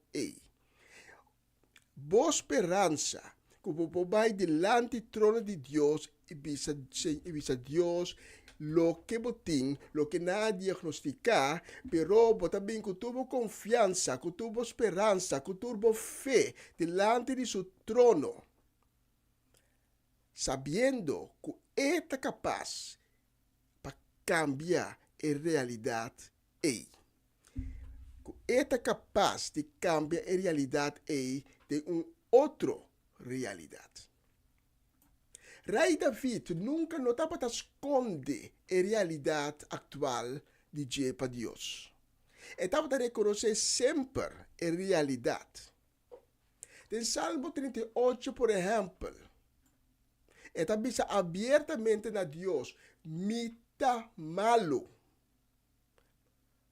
Boa esperança que você vai delante do trono de Deus e visa Deus lo que botin, lo que nada diagnosticar, pero também que tuvo confiança, que tuvo esperança, que tuvo fé delante de su trono, sabendo que é capaz para cambiar a realidade. Que é capaz de cambiar a realidade de outra realidade. Rei David nunca notava para esconder a realidade atual de Deus para Deus. Estava a reconhecer sempre a realidade. Em Salmo 38, por exemplo, está bisa abertamente na Deus, me está malo.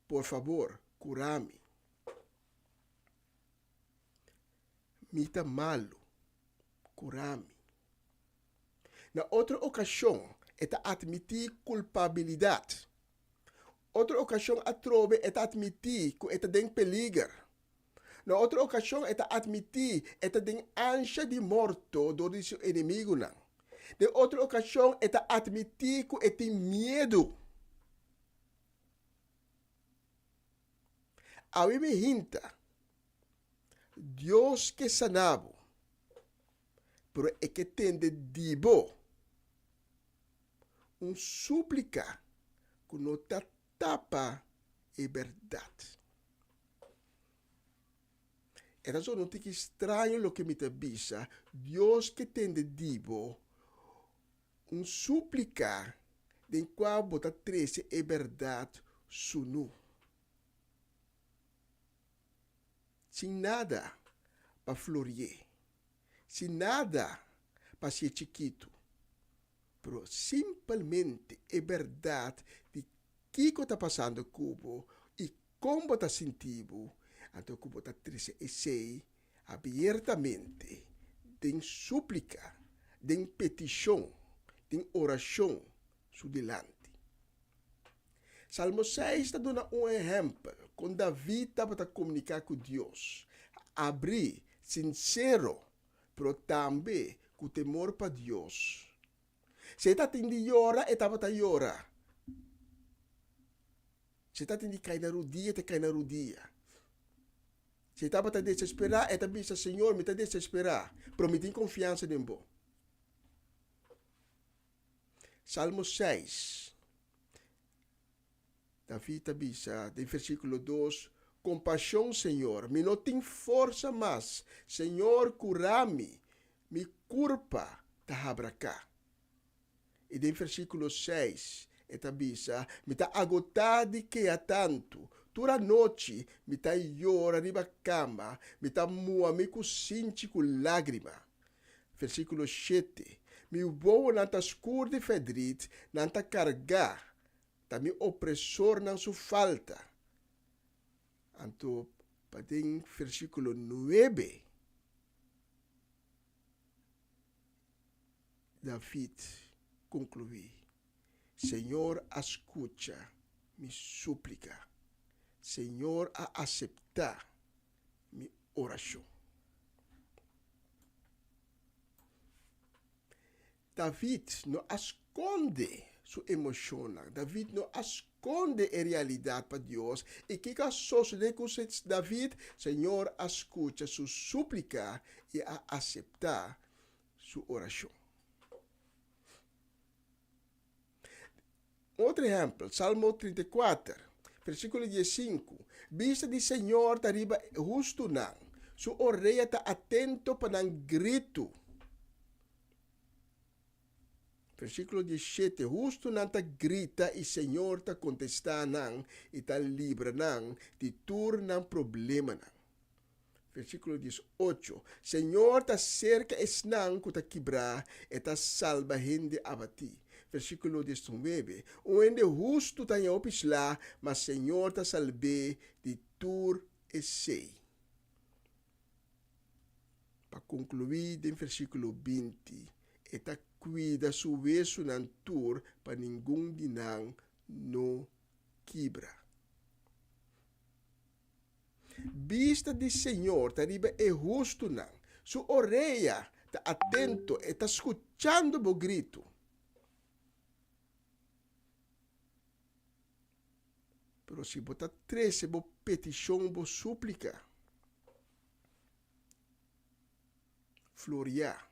Por favor, cura-me. Me está malo, cura-me. Na outra ocasião, está admitir culpabilidade. Outra ocasião, a trove está admitir que está em perigo. Na outra ocasião, está admitir que está em ansia de morto do seu inimigo. Na outra ocasião, está admitir que tem medo. A mim me hinta, Deus que sanava, pero é que tem de dibo. Súplica que não tapa a verdade. Era só não tem que estranho o que me avisa. Deus que tem de dibo, súplica de qual bota 13 é verdade sunu. Sem nada para florir, sem nada para ser chiquito. Pero simplesmente é verdade de que está passando Cubo e como está sentindo. Então Cubo está triste e sei abertamente de súplica, de petição, de oração su delante. Salmo 6 está dando exemplo. Quando David estava a comunicar com Deus, abrir, sincero, pero também com temor para Deus. Se está tendo llorar, estava a llorar. Se está tendo cair na rodilha, te cai na rodilha. Se estava a desesperar, está dizendo, Senhor, me está desesperar. Pero me tem confiança em você. Salmo 6. David diz, em versículo 2, compaixão, Senhor, me não tem força mais. Senhor, cura-me, me culpa da abracá. E em versículo 6, esta bisa, me está agotado que há tanto. Toda noite, me está llora riba cama, me está mua, me cocinche com lágrima. Versículo 7, me voa nanta escuro de fedrit, nanta cargar, tá me opressor não su falta. Anto, em versículo 9, David concluí, Senhor, escucha mi súplica. Senhor, a aceptar mi oração. David não esconde sua emoção. David não esconde a realidade para Deus. E que caso de que David, Senhor, escuta sua súplica e a aceitar sua oração. Outro exemplo, Salmo 34, versículo 15. Vista de Senhor tariba justo não. Sua orelha está atento para um grito. Versículo 17. Justo não está grita e Senhor está contestar não e está livra não de tornar problema não. Versículo 18. Senhor está cerca es não que está quebrar e está salva gente abati. Versículo 19. Onde justo está em opisla, mas Senhor está salve de tur e sei. Para concluir, em versículo 20, está cuida su veso nan tur para ninguém de não no quebra. Vista de Senhor, tariba é justo não. Sua orelha está atento e está escutando o grito. Pero se botar 13, bo petição, bo súplica. Florear.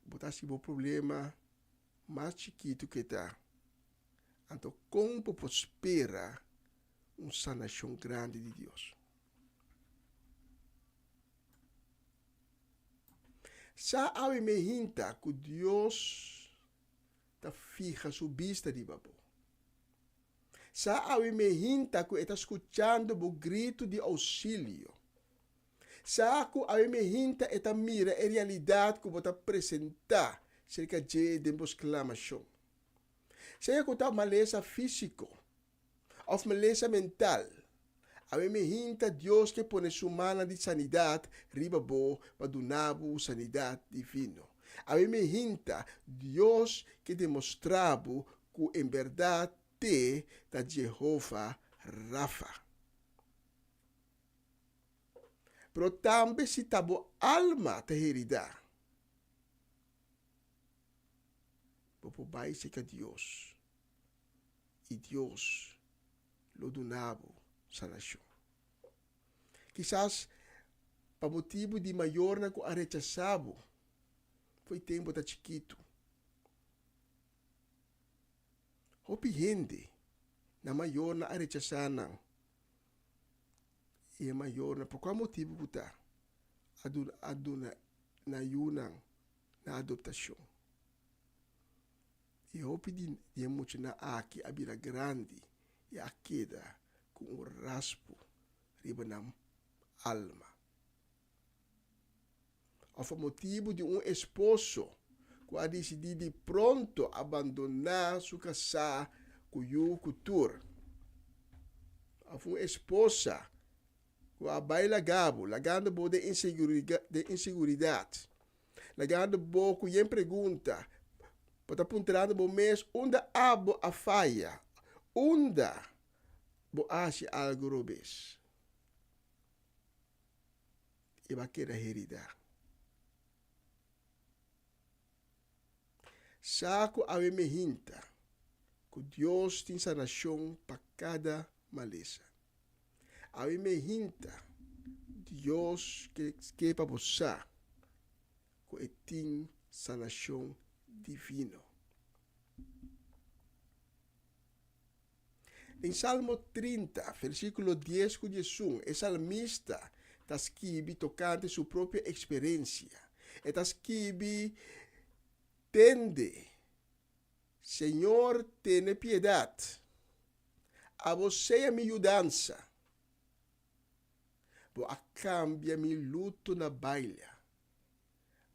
Botar se bo problema mais chiquito que está. Então, como prospera uma sanação grande de Deus. Sa ave me hinta que Deus está fija sua vista de babo. Sa ave me hinta que está escutando o grito de auxílio. Sa ave me hinta está mira a realidade que você apresentar cerca de exclamação. Seja que está maleza físico ou maleza mental, ave me hinta Deus que põe sua mão de sanidade riba bo para donar sanidade divina. Ave me hinta Deus que demonstrava que em verdade te da Jehová Rafa. Pero também se tabo alma te herida. Popo vai se que Deus. E Deus lo donava sanação. Quizás para motivo de maior na que a rechazado, foi tempo da chiquito. Hopi gente na maior na a rechazar não. E maior na por qual motivo botar aduna na yunang na adaptação. E hopi de muito na aqui a bira grande e a queda com o raspo riba na alma. Of motivo de esposo que ha decidido pronto abandonar sua casa com o cultura. Of esposa que ha baila gabo, lagando bo de inseguridade. Lagando bo que yen pergunta, pode apontar bo mês onde abo a falha, onde bo acha algo robes. E vai querer herida. Saco a me hinta que Deus tem sanação para cada maleza. A me hinta Deus que para você que tem sanação divino. Em Salmo 30, versículo 10 que diz, o salmista está escrevendo tocante sua própria experiência. Está escrevendo tende, Senhor, tenha piedade. A você a minha mudança. Bo a cambia mi luto na baila.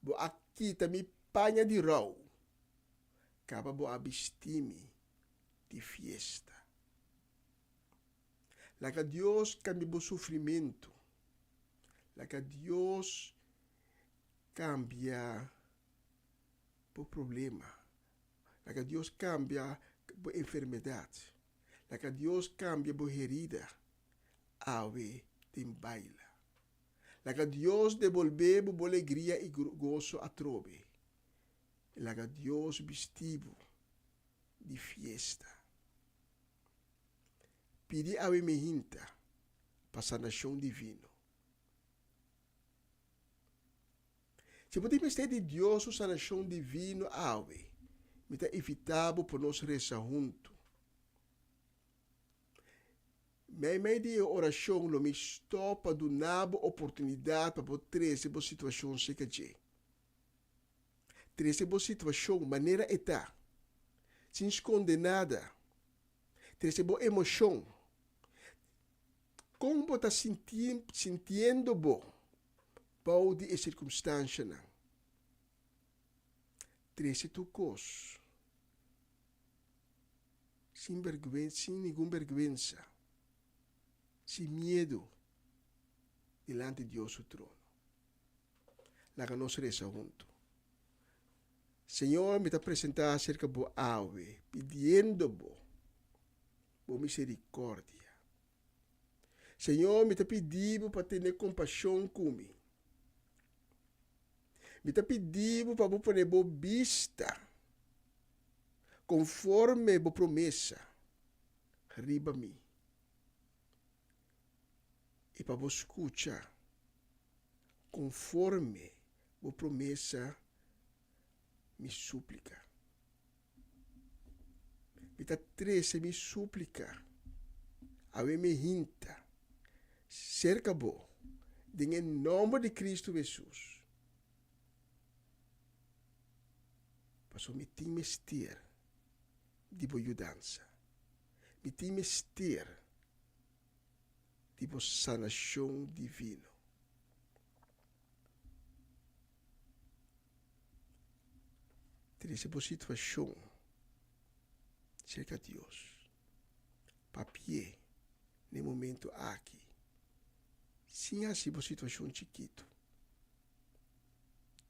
Bo a quita mi panha de rau. Caba bo abstimi de fiesta. Laga Deus cambia bo sofrimento. Laga Deus cambia por problema. Laga Deus cambia por enfermedade. Laga Deus cambia por herida. Awe tem baila. Laga Deus devolve por alegria e gozo a trobe. Laga Deus vestido de fiesta. Pedi awe mehinta para sanação divino. Se podemos ter de Deus a sanação divino awe, me está evitável por nós rezar junto. Meio de oração, não me estopa do nabo oportunidade para trazer boa situação se que trazer boa situação, maneira eta, sem esconder nada, trazer boa emoção. Como você está sentindo bom, pode a circunstância não. Trazer tu cos, sem vergonha, sem nenhuma vergonha. Sem medo, delante de Deus o trono. Laga nós reza junto. Senhor, me está apresentando acerca do awe, pedindo por misericórdia. Senhor, me está pedindo para ter compaixão comigo. Me está pedindo para poner boa vista, conforme a promessa, riba mim. E para você escutar, conforme a promessa me súplica. Me está trece me súplica. A me hinta. Cerca bo. Em nome de Cristo Jesus. Passou me tem mestir de boa ajudança. Me tem mestir tipo sanação divino. Treze boa situação cerca de Deus. Papier, no momento aqui. Sim, assim boa situação chiquito.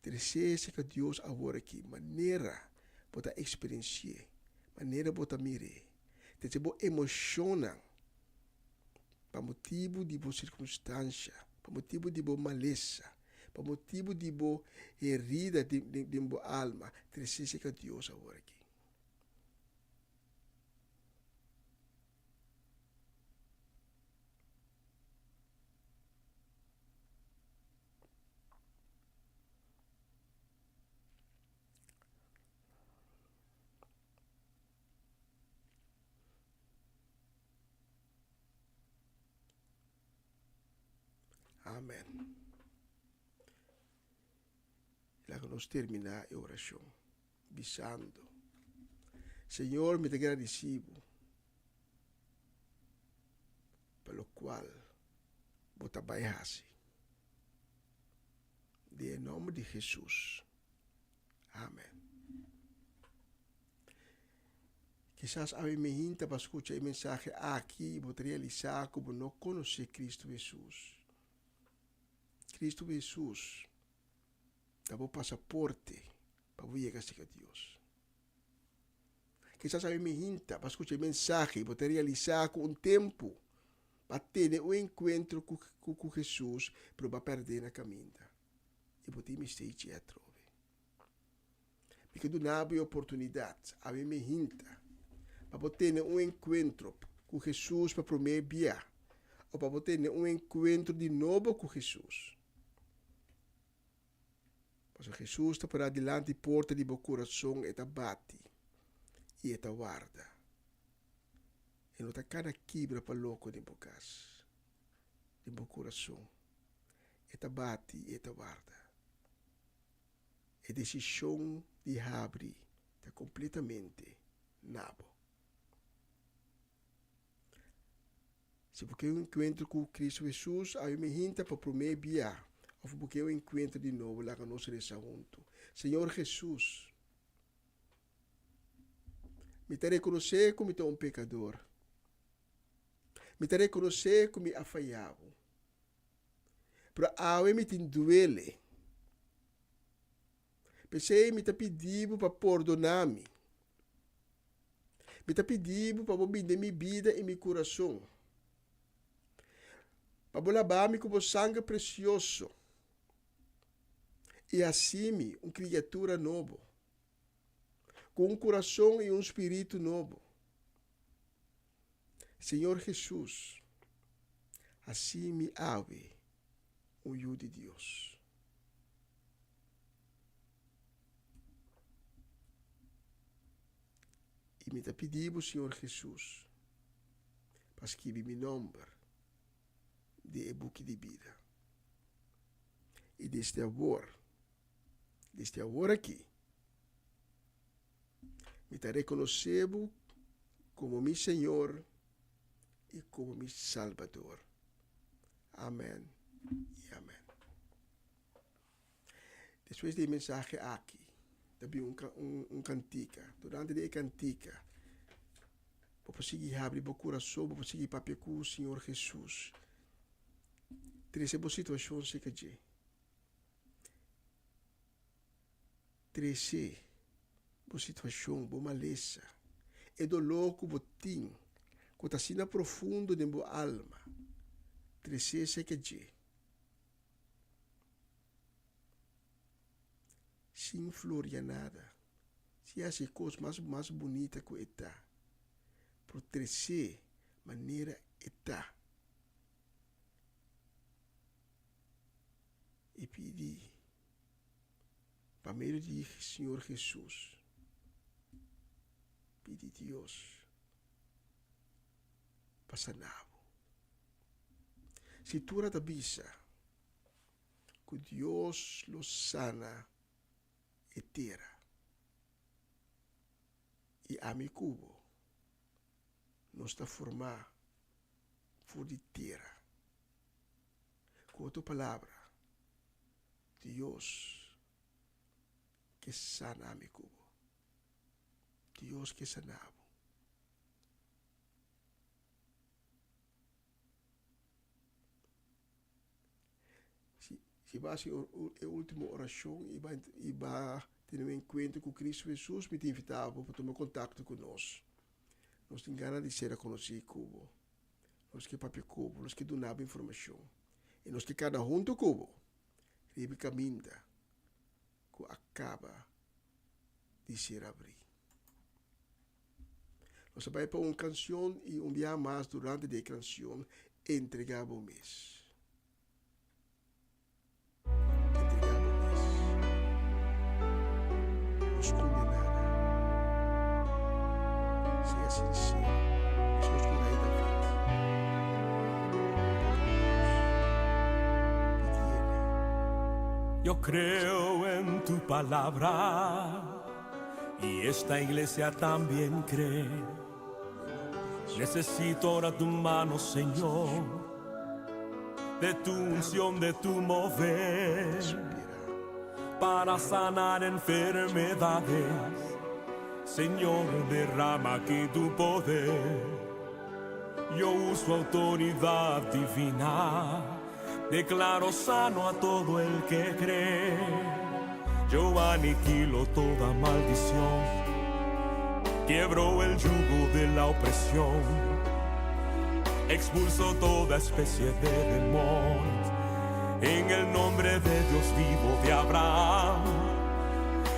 Treze cerca de Deus agora aqui. Maneira bota experienciar. Maneira bota mirar. Treze boa emociona. Para motivo de boa circunstância, para motivo de boa maleza, para motivo de boa herida de boa alma, precisa que Deus agora aqui. Amém. Lá que nós terminar a oração, bisando. Senhor, me agradecido pelo qual vou trabalhar. Em nome de Jesus. Amém. Quizás a me hinta para escutar a mensagem aqui, vou realizar como não conhecer Cristo Jesus. Cristo Jesus dá o passaporte para chegar a Deus. Quizás a me hinta para escutar a mensagem, vou realizar com um tempo para ter um encontro com Jesus, para não perder na caminhada. E vou ter mistake a trove. Porque do nada a oportunidade, a me hinta para ter um encontro com Jesus para prometer ou para ter um encontro de novo com Jesus. Mas Jesus está para adiante e porta de meu coração e bate e guarda. E não está cada quebra para louco de meu casa, de meu coração. E bate e guarda. E a decisão de abrir está completamente nabo. Se porque eu encontro com Cristo Jesus, aí me hinta para prometer ou porque eu encontro de novo lá que nós rezamos juntos. Senhor Jesus, me te reconhecer como um pecador. Me te reconhecer como afaiado. Para a me te duele. Pensei me te pedindo para perdonar-me. Me tá pedindo para bebida minha vida e meu coração. Para lavar-me com o sangue precioso. E assim, uma criatura nova. Com um coração e um espírito novo. Senhor Jesus, assim me abre o Hijo de Deus. E me tá pedindo, Senhor Jesus, para escrever meu nome de book de vida. E desde agora aqui, me tá reconhecendo como meu Senhor e como meu Salvador. Amém e amém. Depois da mensagem aqui, também cantica. Durante a cantica, vou conseguir abrir o coração, vou conseguir papiar com o Senhor Jesus. Três situações que eu três situação, boa maleza, e dolor que botim, que está sendo profundo na minha alma. Três que eu sem floria nada, se acha coisa mais bonita que está, por três maneira está. E pedi para meio de Senhor Jesus, pedi Deus para sanar. Se tu não bisa, que Deus lo sana e terra. E a mi cubo não está formar por de terra. Com a tua palavra, Deus que sana a mi cubo. Deus que sanava. Se vai ser a última oração e vai ter um encontro com Cristo Jesus, me invitava para tomar contato conosco. Nós temos ganas de ser conhecido Cubo. Nós que papi Cubo, nós que donava informação. E nós que cada junto Cubo, ribe caminha, que acaba de ser abrir. Nós vamos para uma canção e um dia mais durante a canção entregava o mês. Seja sincero, estamos por aí da vida. Yo creo en tu palabra y esta iglesia también cree. Necesito ahora tu mano, Señor, de tu unción, de tu mover, para sanar enfermedades. Señor, derrama aquí tu poder. Yo uso autoridad divina, declaro sano a todo el que cree. Yo aniquilo toda maldición, quiebro el yugo de la opresión, expulso toda especie de demonios. En el nombre de Dios vivo de Abraham,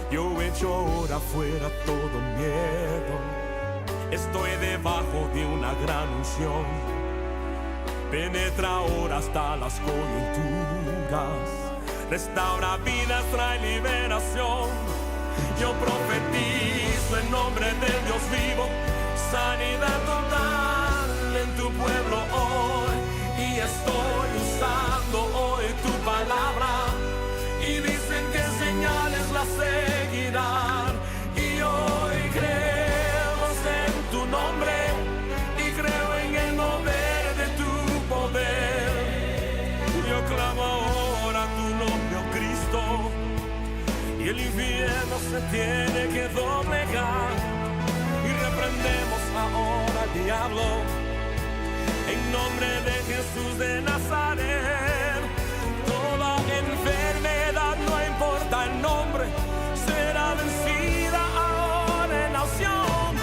yo echo ahora fuera todo miedo. Estoy debajo de una gran unción, penetra ahora hasta las coyunturas, restaura vidas, trae liberación. Yo profetizo en nombre del Dios vivo, sanidad total en tu pueblo hoy. Y estoy usando hoy tu palabra, y dicen que señales la seguirán. Y hoy creemos en tu nombre y creo en el mover de tu poder. Yo clamo ahora tu nombre, oh Cristo, y el infierno se tiene que doblegar. Y reprendemos ahora al diablo en nombre de Jesús de Nazaret. Toda enfermedad, no importa el nombre, será vencida ahora en la unción.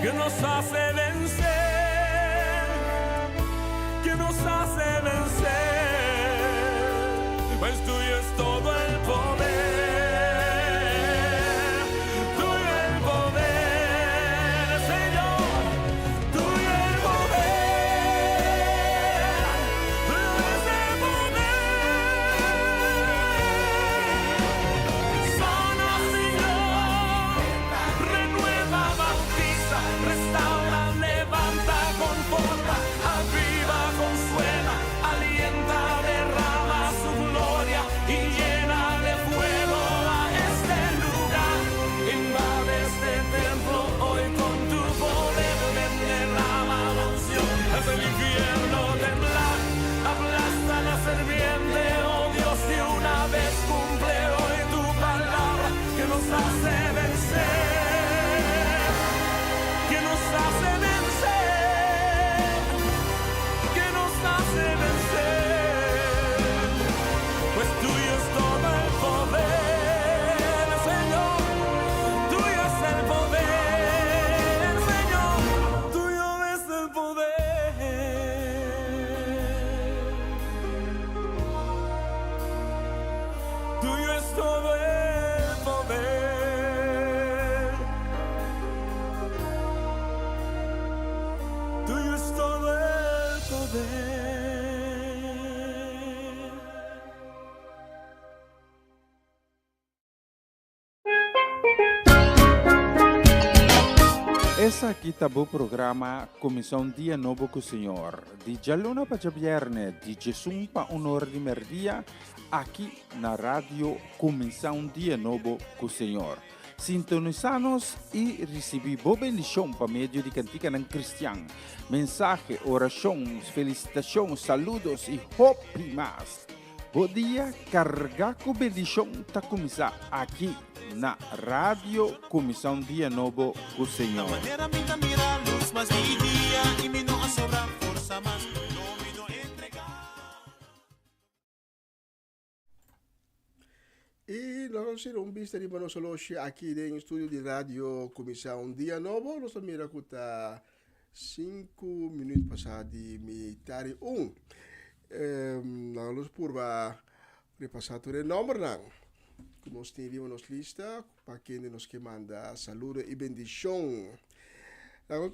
que nos hace vencer, que nos hace vencer, pues tuyo es todo el poder. Essa aqui tá o programa Comissão Dia Novo com o Senhor. De Jaluna para Viernes, de Jesus para Honor de Merdia, aqui na rádio Comissão Dia Novo com o Senhor. Sintonizanos e recebi boa bendição para meio de cantiga ng Cristian. Mensagem, orações, felicitações, saludos e hope mais. Bom dia, carga com bendição tá começar aqui na rádio Comissão Dia Novo com o Senhor. Manera me mira luz más mi día y mi no sobra fuerza más no me no entregar. E nós vamos vista di Mano Solosci aqui no estúdio de rádio Comissão Dia Novo. Nós estamos a contar 5 minutos passados metade 1. Nós purva repassar o número não. Nós temos nossa lista para quem nos que manda saludo e bendição.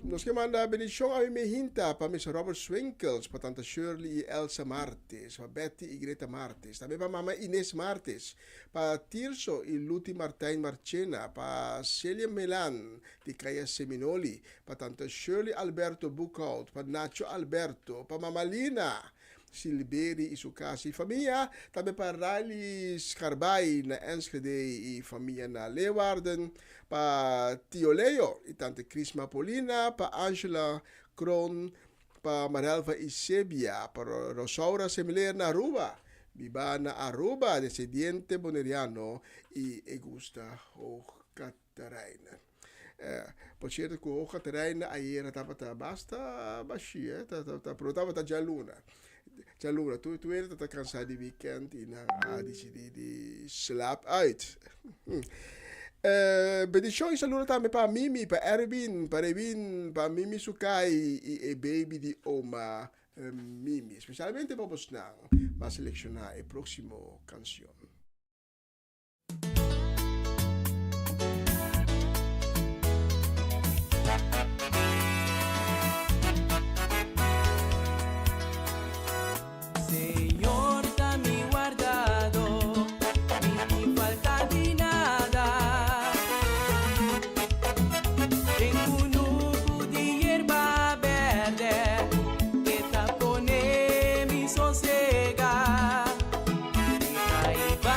Nos que manda bendição a mim hinta para Mr. Robert Swinkels, para tanta Shirley e Elsa Martes, para Betty e Greta Martes, também para Mama Inês Martes, para Tirso e Luti Martin Marchena, para Celia Melan de Caia Seminoli, para tanta Shirley Alberto Bucaut, para Nacho Alberto, para Mama Lina Silberi e sua casa e família, também para Riley Scarbay na Enschede e família na Leeuwarden, para Tio Leo e tante Cris Mapolina, para Angela Kron, para Marelva e Sebia, para Rosaura Semiler na Aruba, Biba na Aruba, descendiente boneriano e Augusta Catarina. Por certo que o Catarina ayer estava basta baixia, estava já luna. Jalura, tu eres cansado de weekend e na decidi de slap uit. Bendição e saludo também para Mimi, para Erwin, para Mimi Sukai e baby de Oma Mimi. Especialmente para você não, mas selecionar a próxima canção. Vai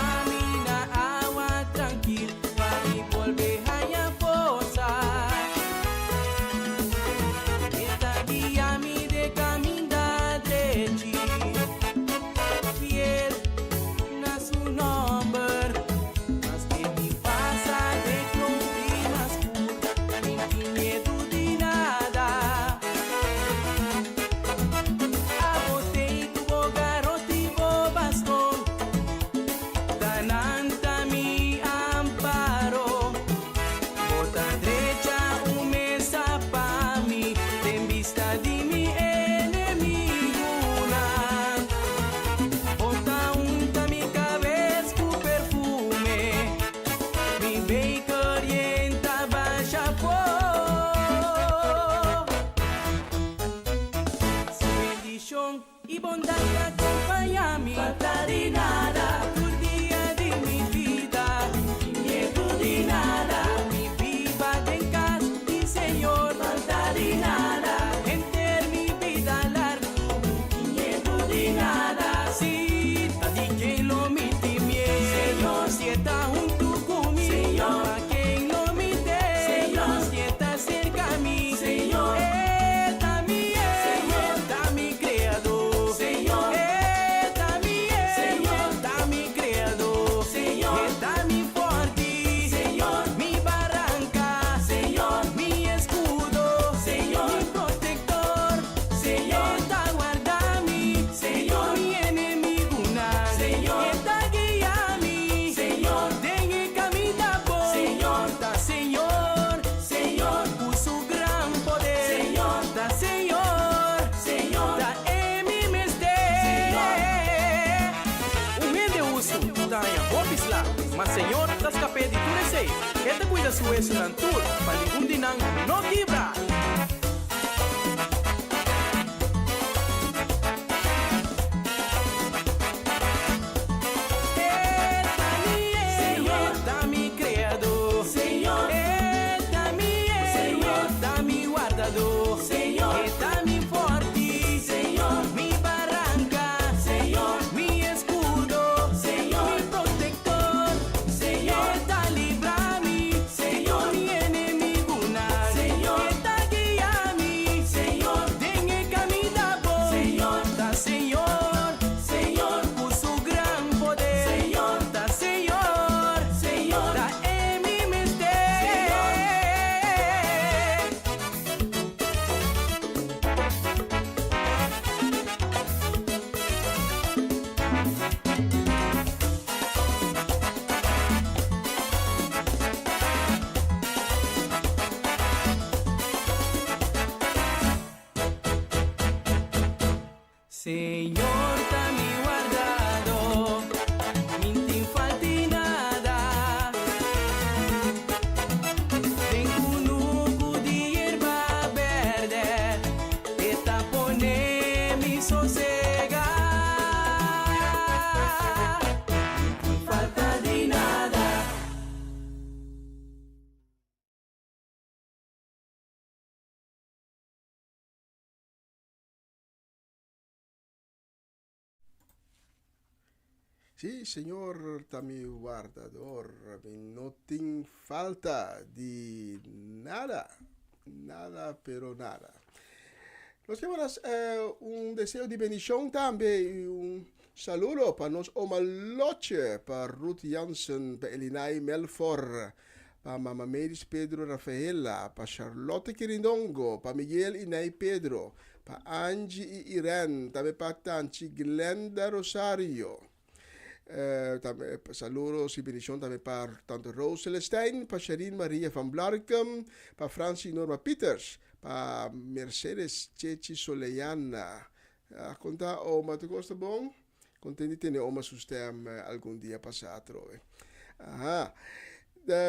escape di tu sei, che te cuida su esse nantur, pa ningun dinang no quebra. Señor, ta mi guardado, minti falti nada. Tengo un uco di hierba verde, e tapone mi sosega. Minti falta di nada. Sí, Señor, mi guardador, no tengo falta de nada, nada, pero nada. Nos llevamos un deseo de bendición también y un saludo para nos omaloche, para Ruth Jansen, para Elinay Melfor, para Mama Meris Pedro Rafaela, para Charlotte Quirindongo, para Miguel Inay Pedro, para Angie y Irene, también para Tanchi Glenda Rosario. Saludos y bendición también para tanto Rose Celestijn, para Sherin Maria van Blarkum, para Francie Norma Peters, para Mercedes Chechi Soleyana. Conta oma, tu gosta bom? Contenti tener oma su stem algún día pasado. Aha.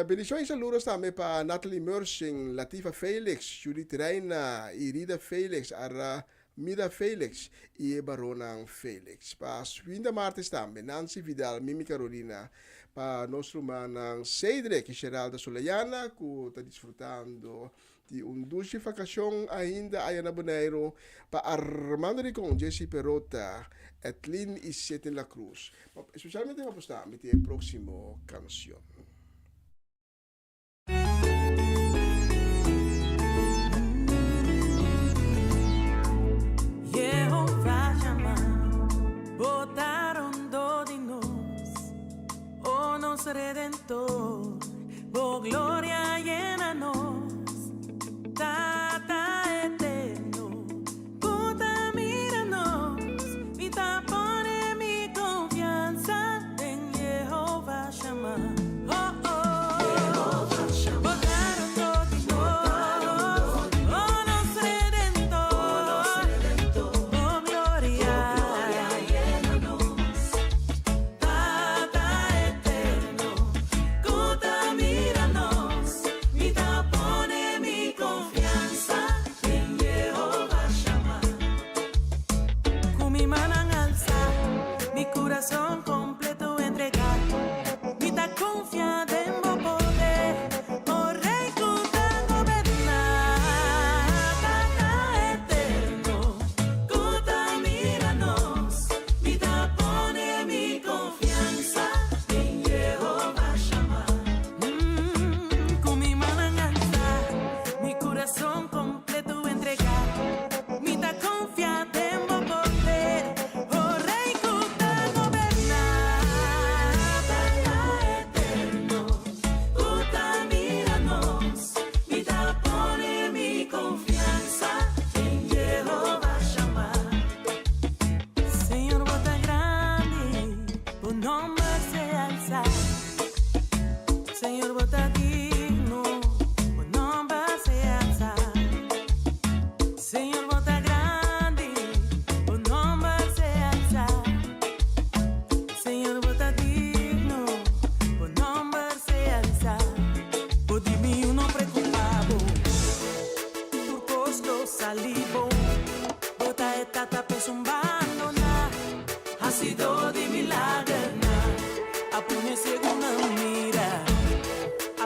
Bendición y saludos también para Natalie Mersing, Latifa Felix, Judith Reina, Irida Felix, Mida Felix e Barona Felix. Pa Swinda Martes também, Nancy Vidal, Mimi Carolina, pa nostro manang Cedric e Geralda Soleiana, que está desfrutando de dulce vacação ainda aí na Bonaire, pa Armando Ricon, Jesse Perota, Etlin e Sete La Cruz. Especialmente vamos estar com a próxima canção. Jehová chama, botaron do de nós, o nosso Redentor, o glória llena nós, Tata eterno, puta mira nós, mi tapone mi confianza en Jehová chama, oh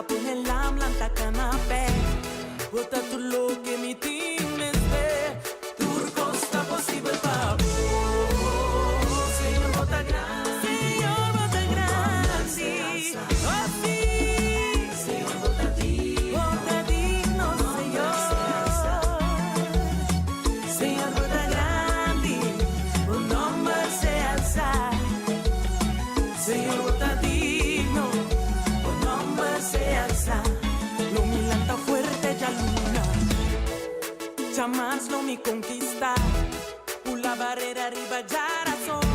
papo nella mlanta canapé. Bota tu lo que mi team es ve. Turco está posible papo. Señor bota grande. Señor bota grande. Oh sí. Señor bota digno. Bota digno, Señor. Señor bota grande. Un nombre se alza. Señor bota digno. Un nombre se alza. Lo milanta fuerte ya luna. Jamás lo mi conquista. La barrera arriba ya razón.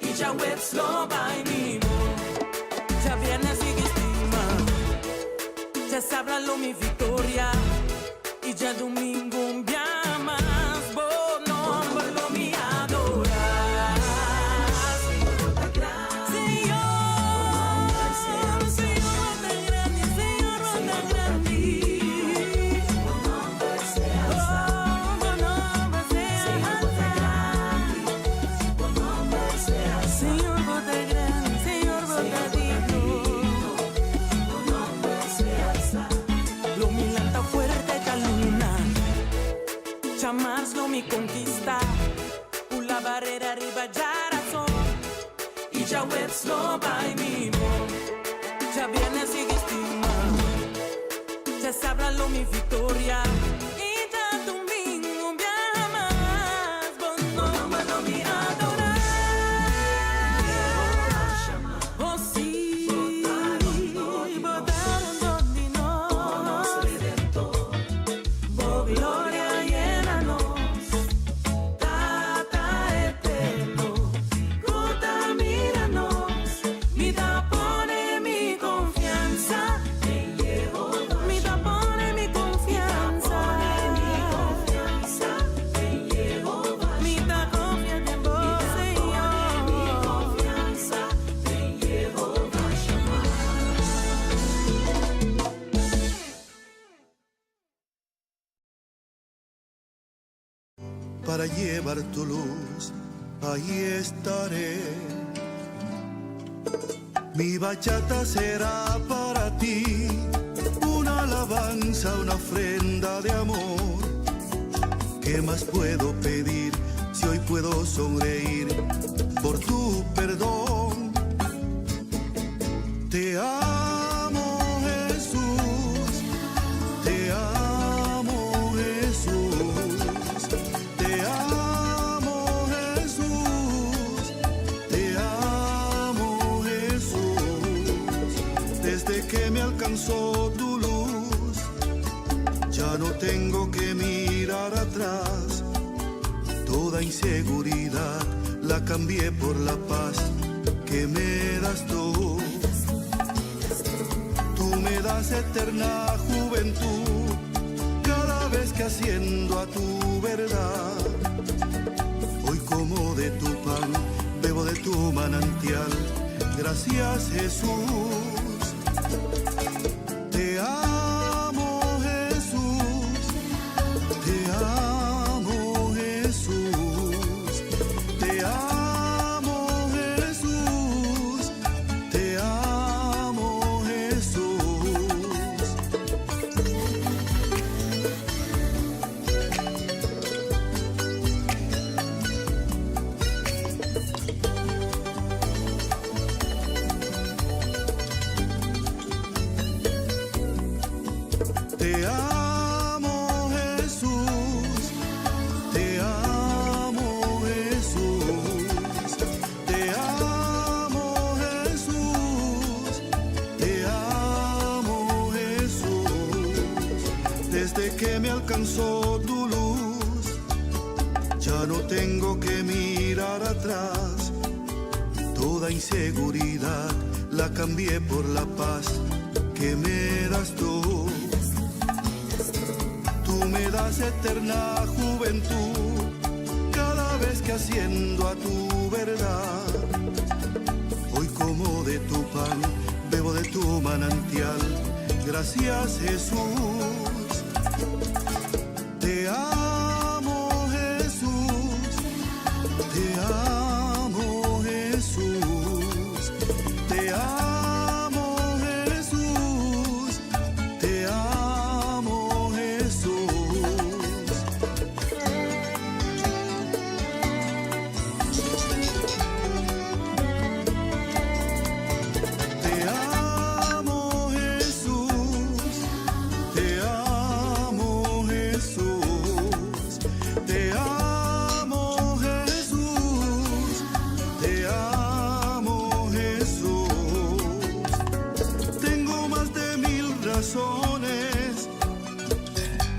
Y ya webs lo va y mimo. Ya viernes y estima. Ya sabrá lo mi victoria. Y ya domingo un día más. Bon nombre lo mi adora. Señor bota grande. Señor bota grande. Señor bota grande. Bon nombre se alza. Bon nombre se alza. Bon nombre se alza. Señor bota grande. Señor bota digno. Bon nombre se alza. Lo milanta fuerte ya luna. Jamás lo mi conquista. La barrera arriba ya razón. Y ya webs lo va y mimo. Ya viene sigue estima. Ya sabrá lo mi victoria. Y ya domingo un día más. Bon nombre lo mi adorar. Oh sí. Botaron dondinos. Oh gloria llénanos. Tata eterno. Gota míranos. Mi da pone mi confianza en Jehová. Mi da pone mi confianza en Jehová. Mi da confianza en vos, Señor. Mi confianza en Jehová. Para llevar tu luz, ahí estaré. Mi bachata será para ti, una alabanza, una ofrenda de amor. ¿Qué más puedo pedir si hoy puedo sonreír por tu perdón? Te amo, Jesús, te amo, Jesús. Te amo, Jesús, te amo, Jesús. Desde que me alcanzó tu luz, ya no tengo que mirar atrás. Toda inseguridad la cambié por la paz que me das tú. Tú me das eterna juventud cada vez que asciendo a tu verdad. Hoy como de tu pan, bebo de tu manantial. Gracias, Jesús. Te amo, Jesús. Te amo, Jesús. Te amo, Jesús. Te amo, Jesús. Te amo, Jesús. Te amo, Jesús. Te amo, Jesús. Te amo, Jesús. Desde que me alcanzó tu luz, ya no tengo que mirar atrás. Toda inseguridad la cambié por la paz que me das tú. Tú me das eterna juventud cada vez que asciendo a tu verdad. Hoy como de tu pan, bebo de tu manantial. Gracias, Jesús. Te amo, Jesús. Te amo, Jesús. Te amo, Jesús. razones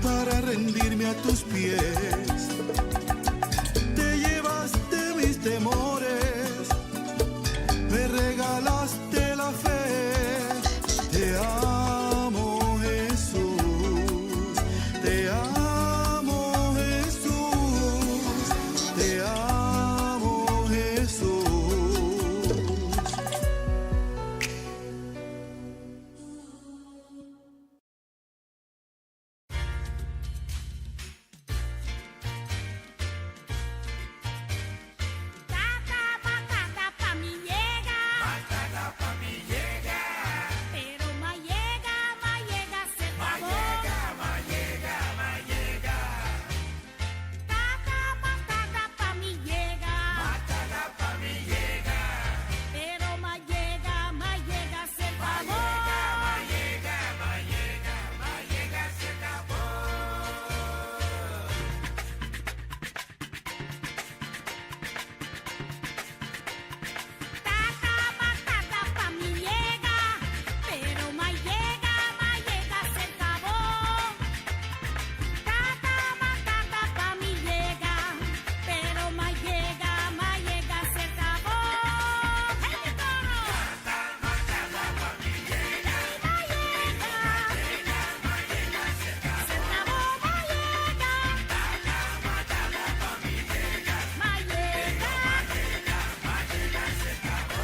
para rendirme a tus pies. Te llevaste mis temores, me regalaste la fe. Te amo, Jesús, te amo, Jesús, te amo, Jesús. Batata pa mi llega. Batata pa mi llega. Pero ma llega se acabó. Ma llega. Batata pa mi llega. Batata pa mi llega. Pero ma llega se acabó. Ma llega se acabó. Batata pa mi llega, pero ma llega se acabó. Batata pa mi llega, pero ma llega se acabó. ¡Hey, mi coro! Batata pa mi llega, se acabó. Se acabó, ma llega. Batata pa mi llega, ma llega se acabó.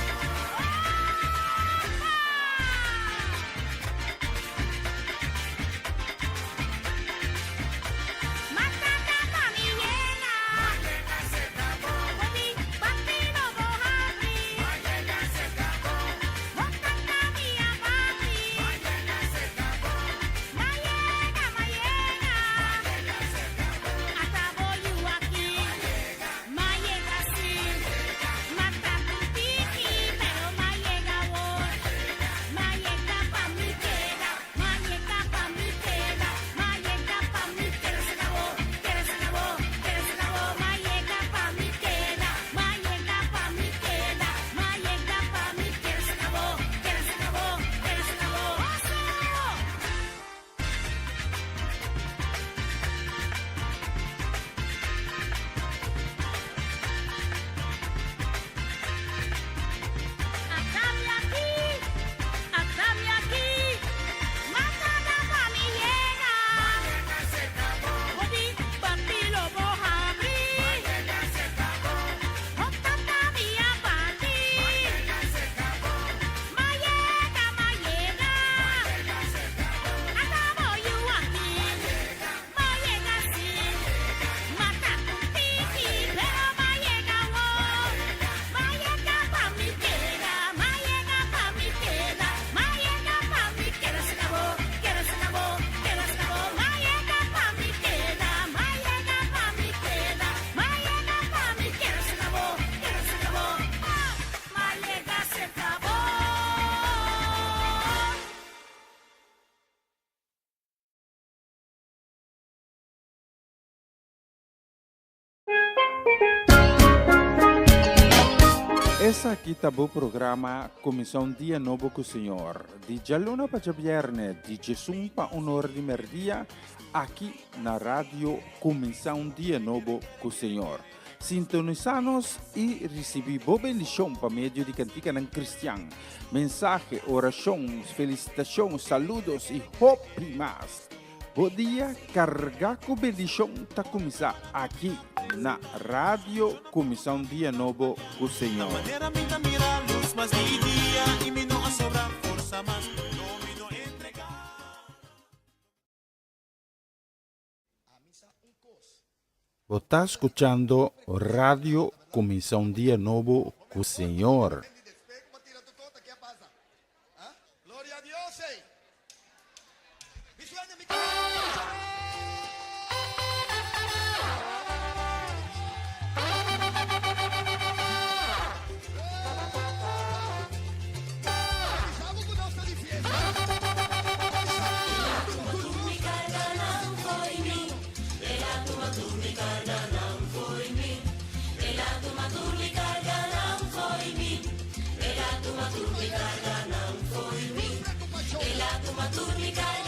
Matata pa mi llega se acabó. Bambino bohari se acabó. Matata mia papi se acabó. Ma llega se acabó. Acabó you aquí. Ma llega sí. Mata tu tiki, pero ma llega vos. Ma llega pa mi queda. Ma llega pa mi queda. Ma llega pa mi queda. Se acabó. Se acabó. Ma llega pa mi queda. Ma llega pa mi queda. Ma llega pa mi queda. Se acabó. Se acabó. ¡Oso! Hasta aquí, Matata pa mi llega se acabó. Bambino bohari se acabó. Matata mia papi se acabó. Ma llega se acabó. Acabó you aquí. Ma llega sí. Mata tu tiki, pero ma llega vos. Ma llega pa mi queda. Ma llega pa mi queda. Ma llega pa mi queda. Se acabó. Ma llega pa mi queda. Ma llega pa mi queda. Ma llega pa mi queda. Se acabó. Ma llega se acabó. Essa aqui tá o programa Comissão Dia Novo com o Senhor. De Jalona para Javierne, de Jesus para Honor de Merdia, aqui na rádio Comissão Dia Novo com o Senhor. Sintonizanos e recebi boa bendição para meio de cantiga ng Cristian. Mensagem, orações, felicitações, saludos e hope mais. Bom dia, carga com bendição tá começar aqui na rádio Comissão Dia Novo com o Senhor. Manera minta mira luz más día y mi no sobra fuerza más no mi no entregar. Você está escutando Rádio Comissão Dia Novo com o Senhor. Gloria a Dios. Turmica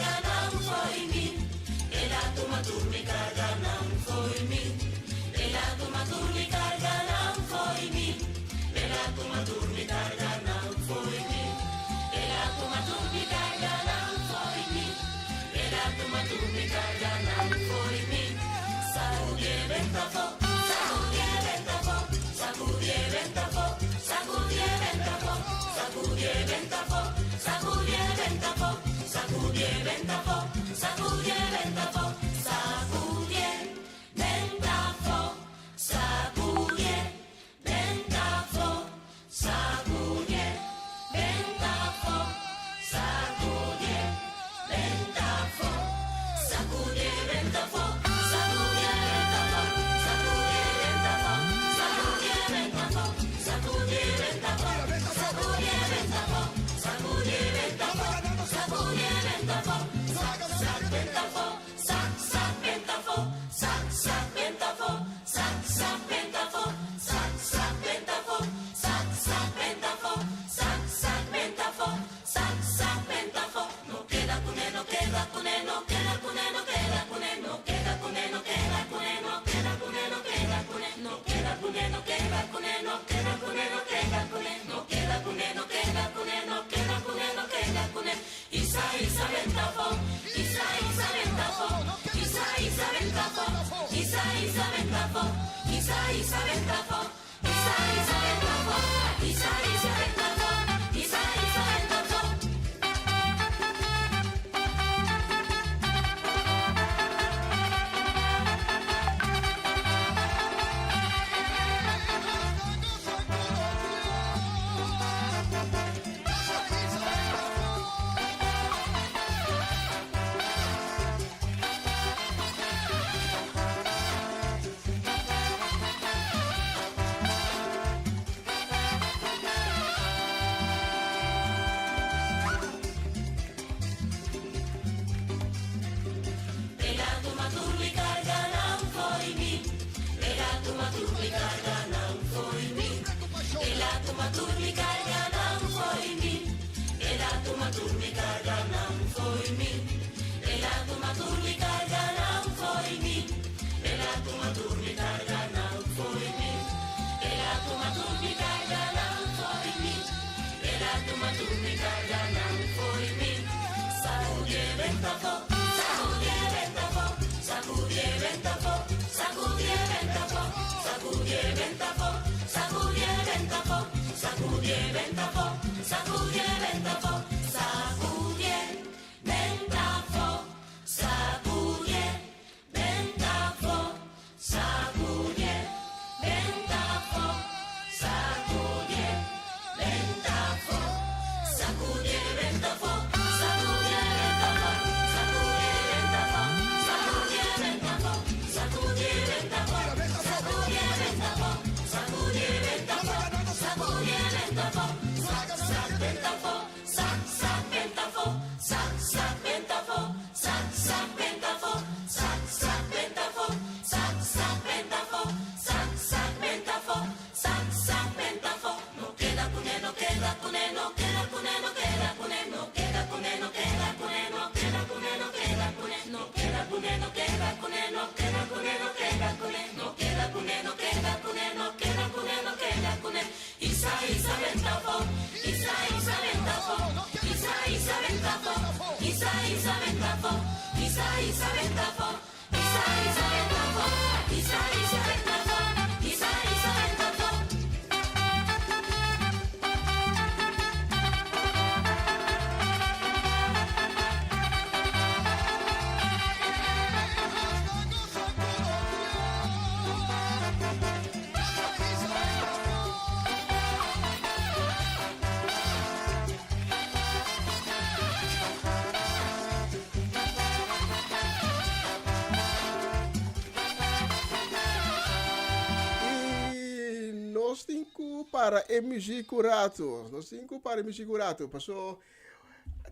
Para e musicurato. Nós temos para e musicurato. Passou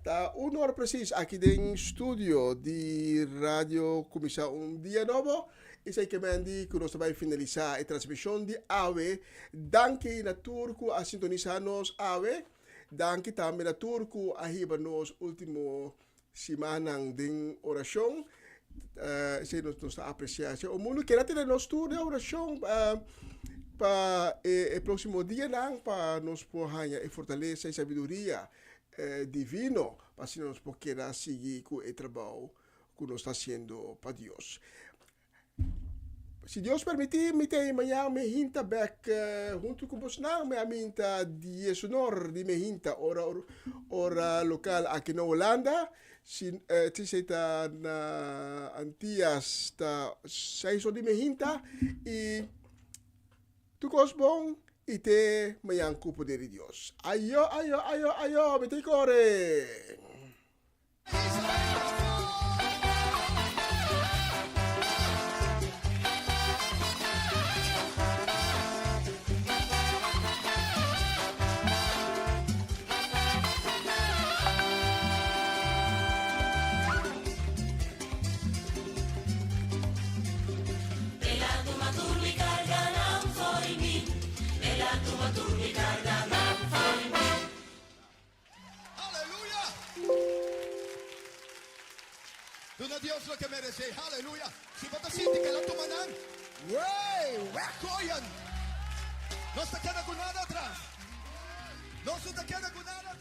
tá 1 hora precies aqui em estúdio de Radio Comissão Dia Novo. E sei que Mandy que nós vai finalizar a transmissão de AWE. Danke na turco a sintonizar-nos AWE. Danke também na turco a riba-nos último semana de oração. Se nós está apreciando. O mundo que ter no estúdio de oração para o próximo dia para nos ganhar fortaleza e sabedoria divino para se nós seguir com o trabalho que nós está fazendo para Deus. Se Deus permitir, me tem amanhã me hinta back junto com você não me aminta de sonor de me hinta ora local aqui na Holanda. Se está na Antillas ta sai so de me hinta e tu cos bom e te amanhã com o poder de Deus. Ayo, me tem core. Tú no Dios lo que merece, aleluya. Si vos te sientes que la toman, wey, recoyan. No se queda con nada atrás. No se te queda con nada